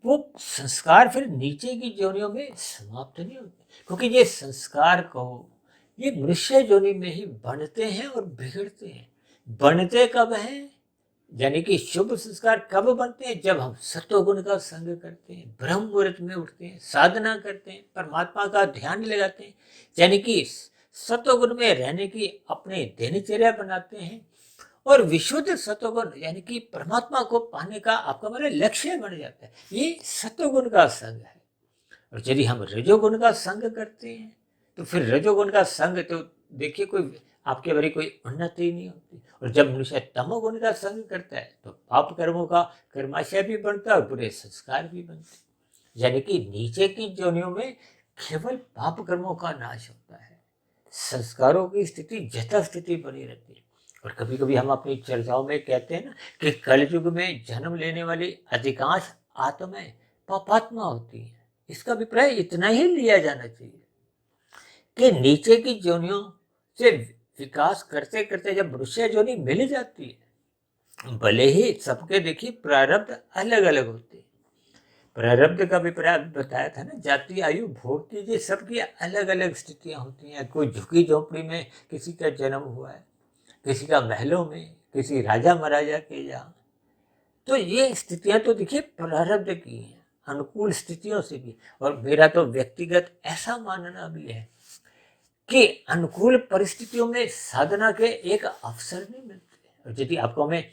A: वो संस्कार फिर नीचे की जोनियों में समाप्त नहीं होते, क्योंकि ये संस्कार कहो, ये मनुष्य जोनी में ही बनते हैं और बिगड़ते हैं। बनते कब हैं, यानी कि शुभ संस्कार कब बनते हैं, जब हम सत्वगुण का संग करते हैं, ब्रह्म मुहूर्त में उठते हैं, साधना करते हैं, परमात्मा का ध्यान लगाते हैं, यानी कि सत्वगुण में रहने की अपने दिनचर्या बनाते हैं और विशुद्ध सत्वगुण यानी कि परमात्मा को पाने का आपका हमारा लक्ष्य बन जाता है। ये सत्वगुण का संग है। और यदि हम रजोगुण का संग करते हैं तो फिर रजोगुण का संग तो देखिए कोई आपके बारे कोई उन्नति नहीं होती। और जब मनुष्य तमोगुण का संग करता है तो पाप कर्मों का कर्माशय भी बनता है और बुरे संस्कार भी बनते हैं। यानी कि नीचे की जोनियों में केवल पाप कर्मों का नाश होता है, संस्कारों की स्थिति यथास्थिति बनी रहती है। और कभी कभी हम अपनी चर्चाओं में कहते हैं ना कि कलयुग में जन्म लेने वाली अधिकांश आत्माएं पापात्मा होती हैं। इसका अभिप्राय इतना ही लिया जाना चाहिए कि नीचे की जोनियों से विकास करते करते जब मनुष्य जोनी मिल जाती है, भले ही सबके देखिए प्रारब्ध अलग अलग होते हैं। प्रारब्ध का अभिप्राय बताया था ना, जाति आयु भोग की ये सबकी अलग अलग स्थितियां होती हैं। कोई झुकी झोंपड़ी में किसी का जन्म हुआ है, किसी का महलों में, किसी राजा महाराजा के यहाँ। तो ये स्थितियां तो देखिए प्रारब्ध की हैं, अनुकूल स्थितियों से भी। और मेरा तो व्यक्तिगत ऐसा मानना भी है कि अनुकूल परिस्थितियों में साधना के एक अवसर नहीं मिलते। और यदि आपको में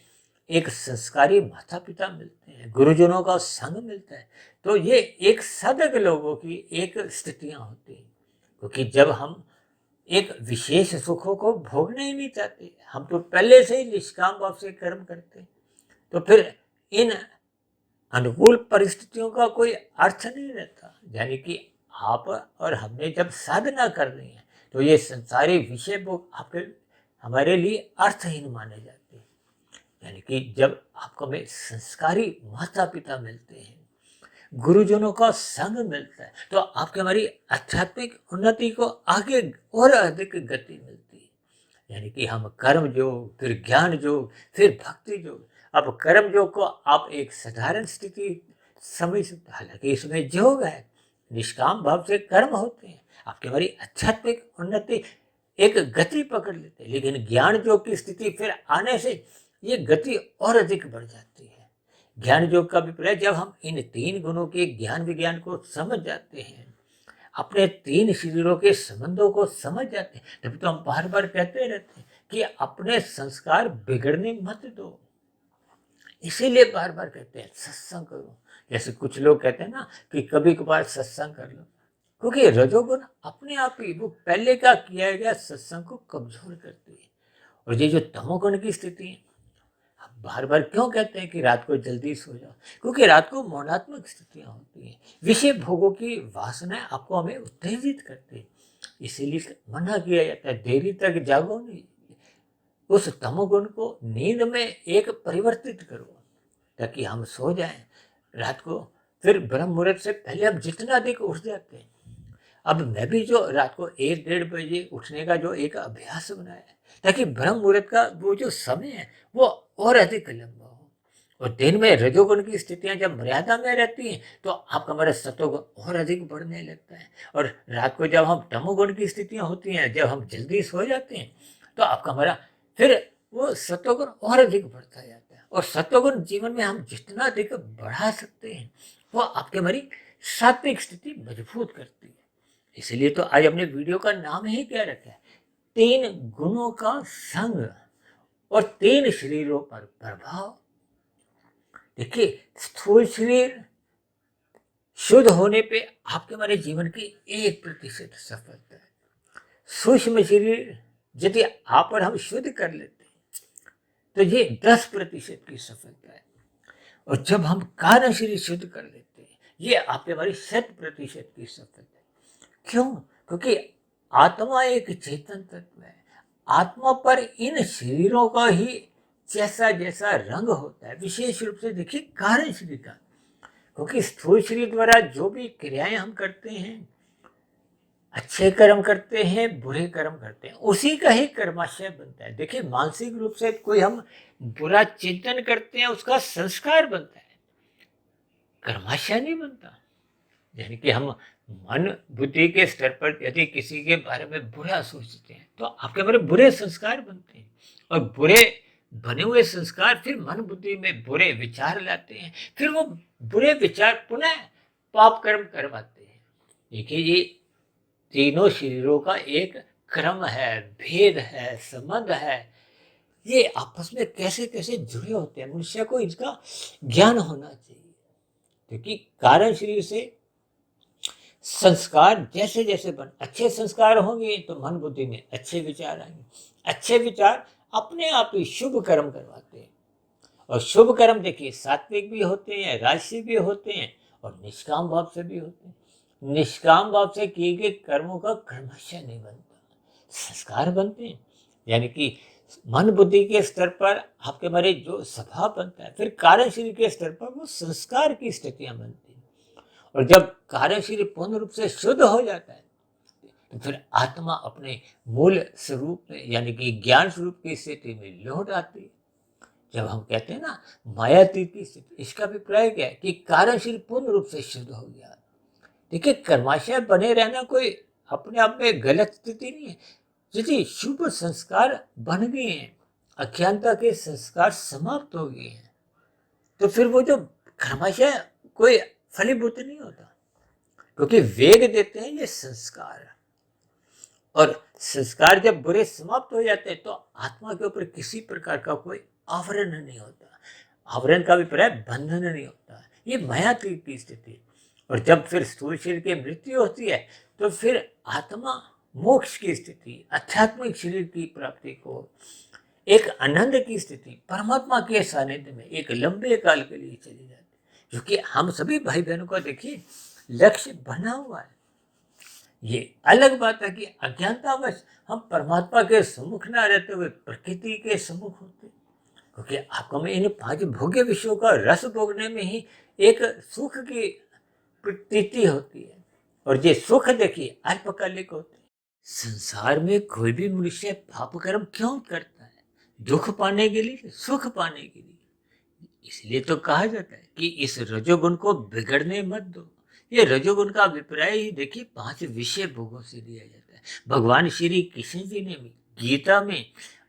A: एक संस्कारी माता पिता मिलते हैं, गुरुजनों का संग मिलता है, तो ये एक साधक लोगों की एक स्थितियां होती हैं। क्योंकि जब हम एक विशेष सुखों को भोगना ही नहीं चाहते, हम तो पहले से ही निष्काम भाव से कर्म करते हैं, तो फिर इन अनुकूल परिस्थितियों का कोई अर्थ नहीं रहता। यानी कि आप और हमने जब साधना कर रही है तो ये संसारी विषय भोग आपके हमारे लिए अर्थहीन माने जाते हैं। यानी कि जब आपको में संस्कारी माता पिता मिलते हैं, गुरुजनों का संग मिलता है, तो आपके हमारी आध्यात्मिक उन्नति को आगे और अधिक गति मिलती है। यानी कि हम कर्म योग, फिर ज्ञान योग, फिर भक्ति योग। अब कर्म योग को आप एक साधारण स्थिति समझ सकते, हालांकि इसमें योग है, निष्काम भाव से कर्म होते हैं, आपकी हमारी आध्यात्मिक उन्नति एक गति पकड़ लेते हैं। लेकिन ज्ञान योग की स्थिति फिर आने से ये गति और अधिक बढ़ जाती है। ज्ञान योग का अभिप्राय, जब हम इन तीन गुणों के ज्ञान विज्ञान को समझ जाते हैं, अपने तीन शरीरों के संबंधों को समझ जाते हैं, तभी तो हम बार बार कहते रहते हैं कि अपने संस्कार बिगड़ने मत दो। इसीलिए बार बार कहते हैं सत्संग करो। जैसे कुछ लोग कहते हैं ना कि कभी कभार सत्संग कर लो, क्योंकि रजोगुण अपने आप ही वो पहले का किया गया सत्संग को कमजोर करती है। और ये जो तमोगुण की स्थिति है, हम बार बार क्यों कहते हैं कि रात को जल्दी सो जाओ? क्योंकि रात को मौनात्मक स्थितियां होती हैं, विषय भोगों की वासनाएं आपको हमें उत्तेजित करती है। इसीलिए मना किया जाता है देरी तक जागो नहीं, उस तमोगुण को नींद में एक परिवर्तित करो ताकि हम सो जाएं रात को। फिर ब्रह्म मुहूर्त से पहले हम जितना अधिक उठ जाते हैं। अब मैं भी जो रात को 1-1:30 बजे उठने का जो एक अभ्यास बनाया है, ताकि ब्रह्म मुहूर्त का वो जो समय है वो और अधिक लंबा हो। और दिन में रजोगुण की स्थितियां जब मर्यादा में रहती हैं तो आपका हमारा सतोगुण और अधिक बढ़ने लगता है। और रात को जब हम तमोगुण की स्थितियां होती हैं, जब हम जल्दी सो जाते हैं, तो आपका हमारा फिर वो सतोगुण और अधिक बढ़ता जाता है। और सतोगुण जीवन में हम जितना अधिक बढ़ा सकते हैं, वो आपके हमारी सात्विक स्थिति मजबूत करती है। इसलिए तो आज हमने वीडियो का नाम ही क्या रखा है, 3 गुणों का संग और 3 शरीरों पर प्रभाव। देखिए, स्थूल शरीर शुद्ध होने पे आपके हमारे जीवन की 1% सफलता है। सूक्ष्म शरीर यदि आप और हम शुद्ध कर लेते हैं तो ये 10% की सफलता है। और जब हम कारण शरीर शुद्ध कर लेते हैं, ये आपके हमारी 100% की सफलता है। क्यों? क्योंकि आत्मा एक चेतन तत्व है। आत्मा पर इन शरीरों का ही जैसा जैसा रंग होता है, विशेष रूप से देखिए कारण शरीर का, क्योंकि स्थूल शरीर द्वारा जो भी क्रियाएं हम करते हैं, अच्छे कर्म करते हैं, बुरे कर्म करते हैं, उसी का ही कर्माशय बनता है। देखिए, मानसिक रूप से कोई हम बुरा चिंतन करते हैं, उसका संस्कार बनता है, कर्माशय नहीं बनता। यानी कि हम मन बुद्धि के स्तर पर यदि किसी के बारे में बुरा सोचते हैं तो आपके हमारे बुरे संस्कार बनते हैं। और बुरे बने हुए संस्कार फिर मन बुद्धि में बुरे विचार लाते हैं, फिर वो बुरे विचार पुनः पाप कर्म करवाते हैं। देखिए, ये तीनों शरीरों का एक क्रम है, भेद है, संबंध है। ये आपस में कैसे कैसे जुड़े होते हैं, मनुष्य को इसका ज्ञान होना चाहिए। क्योंकि कारण शरीर से संस्कार जैसे जैसे अच्छे संस्कार होंगे तो मन बुद्धि में अच्छे विचार आएंगे। अच्छे विचार अपने आप ही शुभ कर्म करवाते हैं। और शुभ कर्म देखिए सात्विक भी होते हैं, राजसिक भी होते हैं और निष्काम भाव से भी होते हैं। निष्काम भाव से किए गए कर्मों का क्रमशः नहीं बनता, संस्कार बनते हैं। यानी कि मन बुद्धि के स्तर पर आपके हमारे जो स्वभाव बनता है, फिर कार्य शरीर के स्तर पर वो संस्कार की स्थितियां बनती हैं। और जब कार्य शरीर पूर्ण रूप से शुद्ध हो जाता है तो फिर आत्मा अपने मूल स्वरूप में यानी कि ज्ञान स्वरूप की स्थिति में लौट आती है। जब हम कहते हैं ना मायातीत की स्थिति, इसका अभिप्राय क्या है कि कार्यशील पूर्ण रूप से शुद्ध हो गया। देखिए, कर्माशय बने रहना कोई अपने आप में गलत स्थिति नहीं है। यदि शुभ संस्कार बन गए हैं, अज्ञानता के संस्कार समाप्त हो गए हैं, तो फिर वो जो कर्माशय कोई फलीभूत नहीं होता, क्योंकि वेग देते हैं ये संस्कार। और संस्कार जब बुरे समाप्त हो जाते हैं तो आत्मा के ऊपर किसी प्रकार का कोई आवरण नहीं होता। आवरण का अभिप्राय बंधन नहीं होता, ये मायातीत की स्थिति। और जब फिर स्थूल शरीर की मृत्यु होती है तो फिर आत्मा मोक्ष की स्थिति, आध्यात्मिक शरीर की प्राप्ति को, एक आनंद की स्थिति, परमात्मा के सानिध्य में एक लंबे काल के लिए चली जाती है। क्योंकि हम सभी भाई बहनों का देखिए लक्ष्य बना हुआ है। ये अलग बात है कि अज्ञानतावश हम परमात्मा के सम्मुख न रहते हुए प्रकृति के सम्मुख होते, क्योंकि आपको में इन 5 भोग्य विषयों का रस भोगने में ही एक सुख की प्रतीति होती है। और ये सुख देखिए अल्पकालिक होते हैं। संसार में कोई भी मनुष्य पाप कर्म क्यों करता है? दुख पाने के लिए, सुख पाने के लिए। इसलिए तो कहा जाता है कि इस रजोगुण को बिगड़ने मत दो, ये रजोगुण का अभिप्राय ही देखिए 5 विषय भोगों से लिया जाता है। भगवान श्री कृष्ण जी ने भी गीता में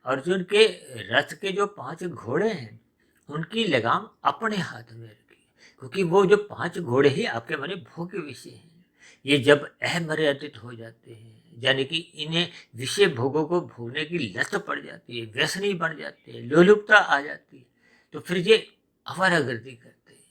A: अर्जुन के रथ के जो 5 घोड़े हैं उनकी लगाम अपने हाथ में रखी, क्योंकि वो जो 5 घोड़े ही आपके हमारे भोग्य विषय हैं। ये जब अमर्यादित हो जाते हैं, यानी कि इन्हें विषय भोगों को भोगने की लत पड़ जाती है, व्यसनी बन जाते हैं, लोलुपता आ जाती है, तो फिर ये आवारागर्दी करते हैं,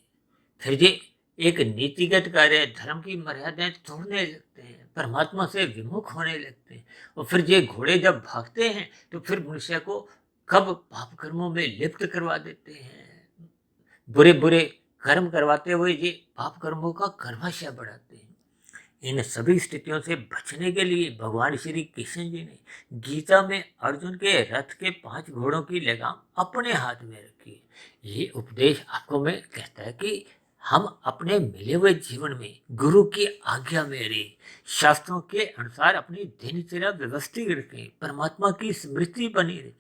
A: फिर ये एक नीतिगत कार्य धर्म की मर्यादाएं तोड़ने लगते हैं, परमात्मा से विमुख होने लगते हैं। और फिर ये घोड़े जब भागते हैं तो फिर मनुष्य को कब पाप कर्मों में लिप्त करवा देते हैं, बुरे बुरे कर्म करवाते हुए ये पाप कर्मों का गर्भाशय बढ़ाते हैं। इन सभी स्थितियों से बचने के लिए भगवान श्री कृष्ण जी ने गीता में अर्जुन के रथ के 5 घोड़ों की लगाम अपने हाथ में रखी है। ये उपदेश आपको मैं कहता है कि हम अपने मिले हुए जीवन में गुरु की आज्ञा में रहे, शास्त्रों के अनुसार अपनी दिनचर्या व्यवस्थित रखें, परमात्मा की स्मृति बनी रहे।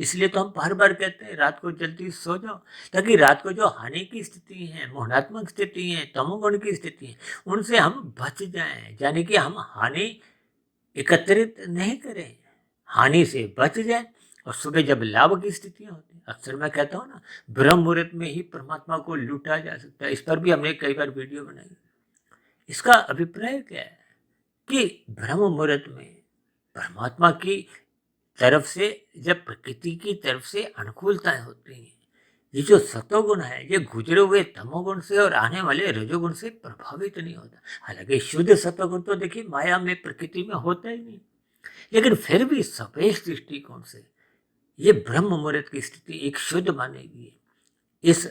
A: इसलिए तो हम बार बार कहते हैं रात को जल्दी सो जाओ, ताकि रात को जो हानि की स्थिति है, मोहनात्मक स्थिति है, तमोगुण की स्थिति है, उनसे हम बच जाएं, यानी कि हम हानि एकत्रित नहीं करें, हानि से बच जाएं। और सुबह जब लाभ की स्थितियां होती है, अक्सर मैं कहता हूँ ना, ब्रह्म मुहूर्त में ही परमात्मा को लूटा जा सकता है। इस पर भी हमने कई बार वीडियो बनाई। इसका अभिप्राय क्या है कि ब्रह्म मुहूर्त में परमात्मा की तरफ से, जब प्रकृति की तरफ से अनुकूलताएं होती हैं, ये जो सतोगुण है ये गुजरे हुए तमोगुण से और आने वाले रजोगुण से प्रभावित नहीं होता। हालांकि शुद्ध सतोगुण तो देखिए माया में, प्रकृति में होता ही नहीं, लेकिन फिर भी सापेक्ष दृष्टिकोण से ये ब्रह्म मुहूर्त की स्थिति एक शुद्ध मानेगी। इस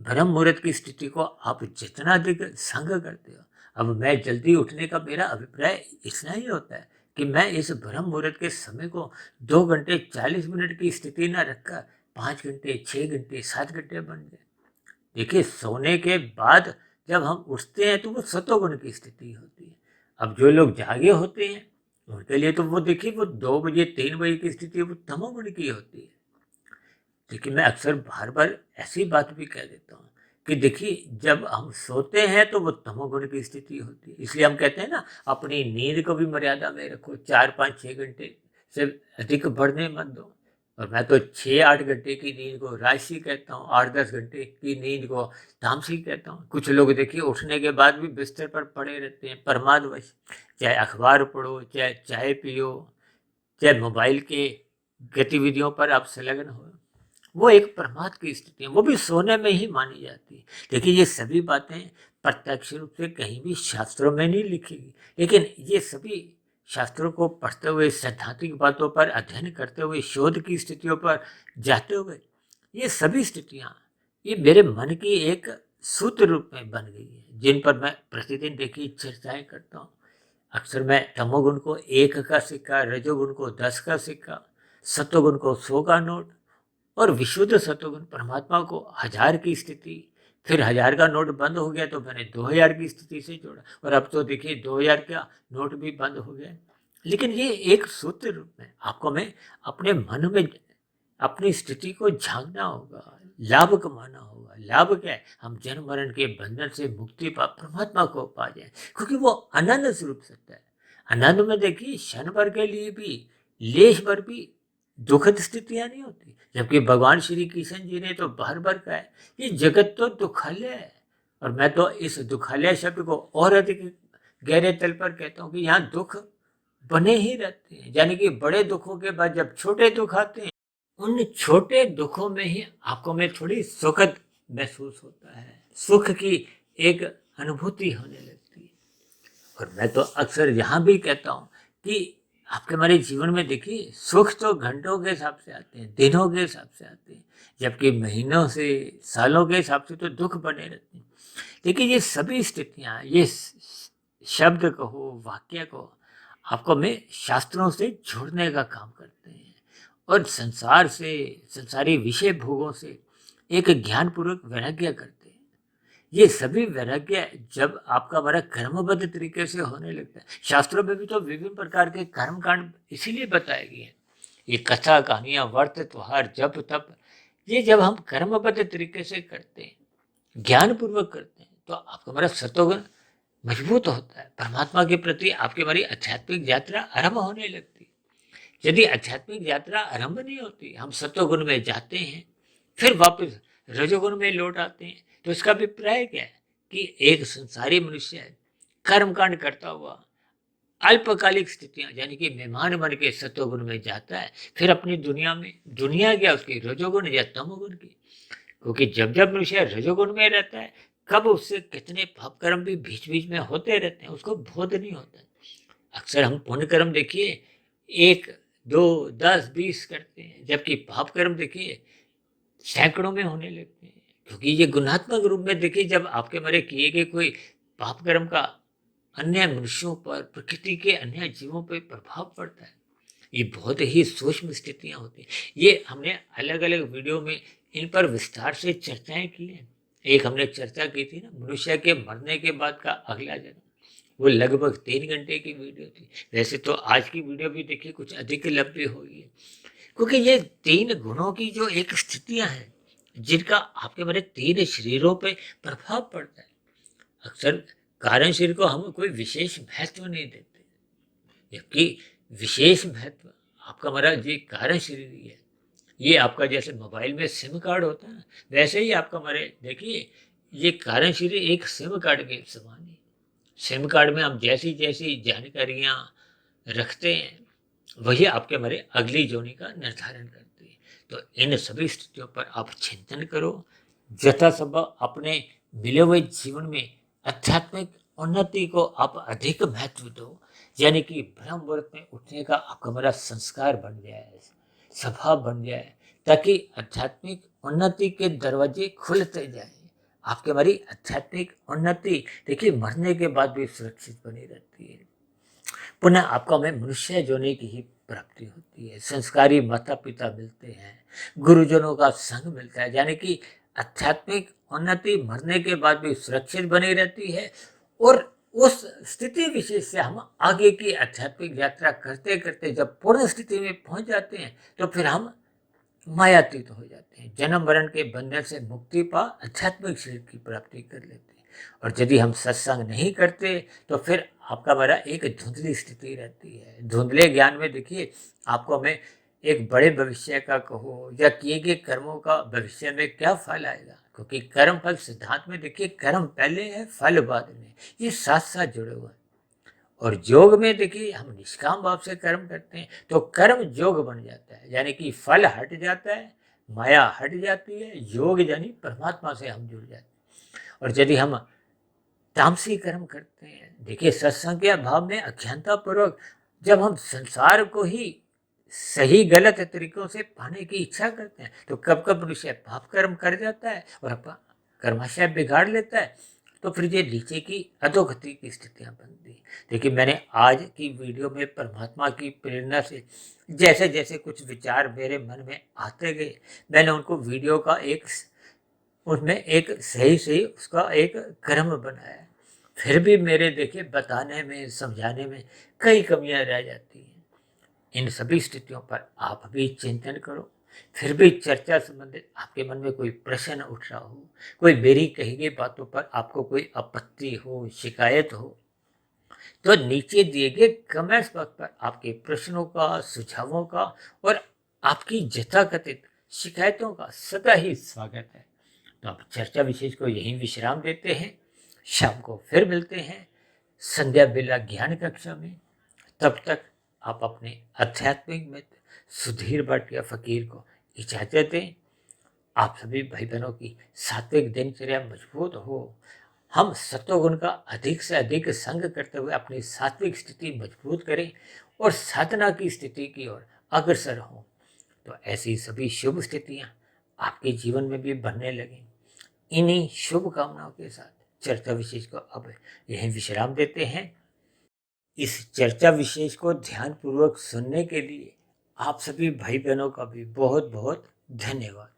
A: ब्रह्म मुहूर्त की स्थिति को आप जितना अधिक संग करते हो, अब मैं जल्दी उठने का मेरा अभिप्राय इतना ही होता है कि मैं इस ब्रह्म मुहूर्त के समय को 2 घंटे 40 मिनट की स्थिति न रखकर 5 घंटे, 6 घंटे, 7 घंटे बन जाए। देखिए सोने के बाद जब हम उठते हैं तो वो सतोगुण की स्थिति होती है। अब जो लोग जागे होते हैं उनके लिए तो वो देखिए वो 2 बजे 3 बजे की स्थिति वो तमोगुण की होती है। लेकिन मैं अक्सर बार बार ऐसी बात भी कह देता हूँ कि देखिए जब हम सोते हैं तो वो तमोगुण की स्थिति होती है। इसलिए हम कहते हैं ना, अपनी नींद को भी मर्यादा में रखो, 4-5-6 घंटे से अधिक बढ़ने मत दो। और मैं तो 6-8 घंटे की नींद को राजसी कहता हूँ, 8-10 घंटे की नींद को तामसी कहता हूँ। कुछ लोग देखिए उठने के बाद भी बिस्तर पर पड़े रहते हैं प्रमादवश, चाहे अखबार पढ़ो, चाहे चाय पियो, चाहे मोबाइल के गतिविधियों पर आप संलग्न हो, वो एक प्रमाद की स्थिति है, वो भी सोने में ही मानी जाती है। देखिए ये सभी बातें प्रत्यक्ष रूप से कहीं भी शास्त्रों में नहीं लिखी गई, लेकिन ये सभी शास्त्रों को पढ़ते हुए, सैद्धांतिक बातों पर अध्ययन करते हुए, शोध की स्थितियों पर जाते हुए, ये सभी स्थितियाँ ये मेरे मन की एक सूत्र रूप में बन गई है, जिन पर मैं प्रतिदिन देखिए चर्चाएं करता हूँ। अक्सर मैं तमोगुण को 1 का सिक्का, रजोगुण को 10 का सिक्का, सत्वगुण को 100 का नोट और विशुद्ध सत्वगुण परमात्मा को 1000 की स्थिति, फिर 1000 का नोट बंद हो गया तो मैंने 2000 की स्थिति से जोड़ा, और अब तो देखिए 2000 का नोट भी बंद हो गया। लेकिन ये एक सूत्र रूप में आपको मैं अपने मन में अपनी स्थिति को झांकना होगा, लाभ कमाना होगा। लाभ क्या है? हम जन्म मरण के बंधन से मुक्ति पा परमात्मा को पा जाए, क्योंकि वो अनंत स्वरूप सत्य है। आनंद में देखिए क्षण भर के लिए भी, लेश भर भी दुखद स्थितियां नहीं होती, जबकि भगवान श्री कृष्ण जी ने तो बार बार कहा है कि जगत तो दुखालय है। और मैं तो इस दुखालय शब्द को और अधिक गहरे तल पर कहता हूँ कि यहाँ दुख बने ही रहते हैं, यानी कि बड़े दुखों के बाद जब छोटे दुख आते हैं, उन छोटे दुखों में ही आपको में थोड़ी सुखद महसूस होता है, सुख की एक अनुभूति होने लगती है। और मैं तो अक्सर यहाँ भी कहता हूँ कि आपके हमारे जीवन में देखिए सुख तो घंटों के हिसाब से आते हैं, दिनों के हिसाब से आते हैं, जबकि महीनों से, सालों के हिसाब से तो दुख बने रहते हैं। देखिए ये सभी स्थितियाँ, ये शब्द कहो, वाक्य कहो, आपको में शास्त्रों से जोड़ने का काम करते हैं और संसार से, संसारी विषय भोगों से एक ज्ञानपूर्वक वैराग्य करते हैं। ये सभी वैराग्य जब आपका हमारा कर्मबद्ध तरीके से होने लगता है, शास्त्रों में भी तो विभिन्न प्रकार के कर्म कांड इसीलिए बताए गए हैं। ये कथा, कहानियां, व्रत, त्योहार, जप, तप, ये जब हम कर्मबद्ध तरीके से करते हैं, ज्ञानपूर्वक करते हैं, तो आपका हमारा सतोगुण मजबूत होता है। परमात्मा के प्रति आपकी हमारी आध्यात्मिक यात्रा आरंभ होने लगती है। यदि आध्यात्मिक यात्रा आरंभ नहीं होती, हम सत्वगुण में जाते हैं, फिर वापस रजोगुण में लौट आते हैं, तो इसका अभिप्राय क्या है कि एक संसारी मनुष्य है, कर्मकांड करता हुआ अल्पकालिक स्थितियां यानी कि मेहमान बन के सत्वगुण में जाता है, फिर अपनी दुनिया में, दुनिया क्या उसकी रजोगुण या तमोगुण की, क्योंकि जब जब मनुष्य रजोगुण में रहता है, कब उससे कितने पाप कर्म भी बीच बीच में होते रहते हैं, उसको बोध नहीं होता है। अक्सर हम पुण्य कर्म देखिए 1, 2, 10, 20 करते हैं, जबकि पाप कर्म देखिए सैकड़ों में होने लगते हैं, क्योंकि ये गुणात्मक रूप में देखिए जब आपके हमारे किए गए कोई पाप कर्म का अन्य मनुष्यों पर, प्रकृति के अन्य जीवों पर प्रभाव पड़ता है। ये बहुत ही सूक्ष्म स्थितियां होती हैं। ये हमने अलग अलग वीडियो में इन पर विस्तार से चर्चाएं की हैं। एक हमने चर्चा की थी ना, मनुष्य के मरने के बाद का अगला जन्म, वो लगभग 3 घंटे की वीडियो थी। वैसे तो आज की वीडियो भी देखिए कुछ अधिक लंबी हुई है, क्योंकि ये 3 गुणों की जो एक स्थितियां हैं, जिनका आपके मेरे 3 शरीरों पे प्रभाव पड़ता है। अक्सर कारण शरीर को हम कोई विशेष महत्व नहीं देते, जबकि विशेष महत्व आपका हमारा ये कारण शरीर ही है। ये आपका जैसे मोबाइल में सिम कार्ड होता है, वैसे ही आपका हमारे देखिए ये कारण शरीर एक सिम कार्ड के समान है। सिम कार्ड में हम जैसी जैसी जानकारियां रखते हैं, वही आपके हमारे अगली जोनी का निर्धारण करती है। तो इन सभी स्थितियों पर आप चिंतन करो, यथासंभव अपने मिले हुए जीवन में आध्यात्मिक उन्नति को आप अधिक महत्व दो, यानी कि ब्रह्म मुहूर्त में उठने का आपका हमारा संस्कार बन जाए, स्वभाव बन जाए, ताकि आध्यात्मिक उन्नति के दरवाजे खुलते जाए। आपके हमारी आध्यात्मिक उन्नति देखिए मरने के बाद भी सुरक्षित बनी रहती है। पुनः आपको हमें मनुष्य जोने की ही प्राप्ति होती है, संस्कारी माता पिता मिलते हैं, गुरुजनों का संग मिलता है, यानी कि आध्यात्मिक उन्नति मरने के बाद भी सुरक्षित बनी रहती है। और उस स्थिति विशेष से हम आगे की आध्यात्मिक यात्रा करते करते जब पूर्ण स्थिति में पहुंच जाते हैं, तो फिर हम मायातीत हो जाते हैं, जन्म मरण के बंधन से मुक्ति पा आध्यात्मिक शरीर की प्राप्ति कर लेते हैं। और यदि हम सत्संग नहीं करते, तो फिर आपका हमारा एक धुंधली स्थिति रहती है। धुंधले ज्ञान में देखिए आपको हमें एक बड़े भविष्य का कहो या किए गए कर्मों का भविष्य में क्या फल आएगा, क्योंकि कर्म फल सिद्धांत में देखिए कर्म पहले है फल बाद में, ये साथ साथ जुड़े हुए हैं। और योग में देखिए हम निष्काम भाव से कर्म करते हैं, तो कर्म योग बन जाता है, यानी कि फल हट जाता है, माया हट जाती है, योग यानी परमात्मा से हम जुड़ जाते हैं। और यदि हम तामसी कर्म करते हैं, देखिए सत्संग के अभाव में अज्ञानता पूर्वक जब हम संसार को ही सही गलत तरीकों से पाने की इच्छा करते हैं, तो कब कब मनुष्य पाप कर्म कर जाता है और अपना कर्माशय बिगाड़ लेता है, तो फिर ये नीचे की अधोगति की स्थितियां बनती हैं। देखिए मैंने आज की वीडियो में परमात्मा की प्रेरणा से जैसे जैसे कुछ विचार मेरे मन में आते गए, मैंने उनको वीडियो का एक उसमें एक सही सही उसका एक क्रम बनाया। फिर भी मेरे देखिए बताने में, समझाने में कई कमियां रह जाती हैं। इन सभी स्थितियों पर आप भी चिंतन करो। फिर भी चर्चा संबंधित आपके मन में कोई प्रश्न उठ रहा हो, कोई मेरी कही गई बातों पर आपको कोई आपत्ति हो, शिकायत हो, तो नीचे दिए गए कमेंट्स बॉक्स पर आपके प्रश्नों का, सुझावों का और आपकी यथाकथित शिकायतों का सदा ही स्वागत है। तो आप चर्चा विशेष को यहीं विश्राम देते हैं। शाम को फिर मिलते हैं संध्या बेला ज्ञान कक्षा में। तब तक आप अपने आध्यात्मिक मित्र सुधीर भाटिया फकीर को इजाजत दें। आप सभी भाई बहनों की सात्विक दिनचर्या मजबूत हो, हम सत्वगुण का अधिक से अधिक संग करते हुए अपनी सात्विक स्थिति मजबूत करें और साधना की स्थिति की ओर अग्रसर हों, तो ऐसी सभी शुभ स्थितियां आपके जीवन में भी बनने लगें। इन्हीं शुभकामनाओं के साथ चर्चा विशेष को अब यहीं विश्राम देते हैं। इस चर्चा विशेष को ध्यानपूर्वक सुनने के लिए आप सभी भाई बहनों का भी बहुत बहुत धन्यवाद।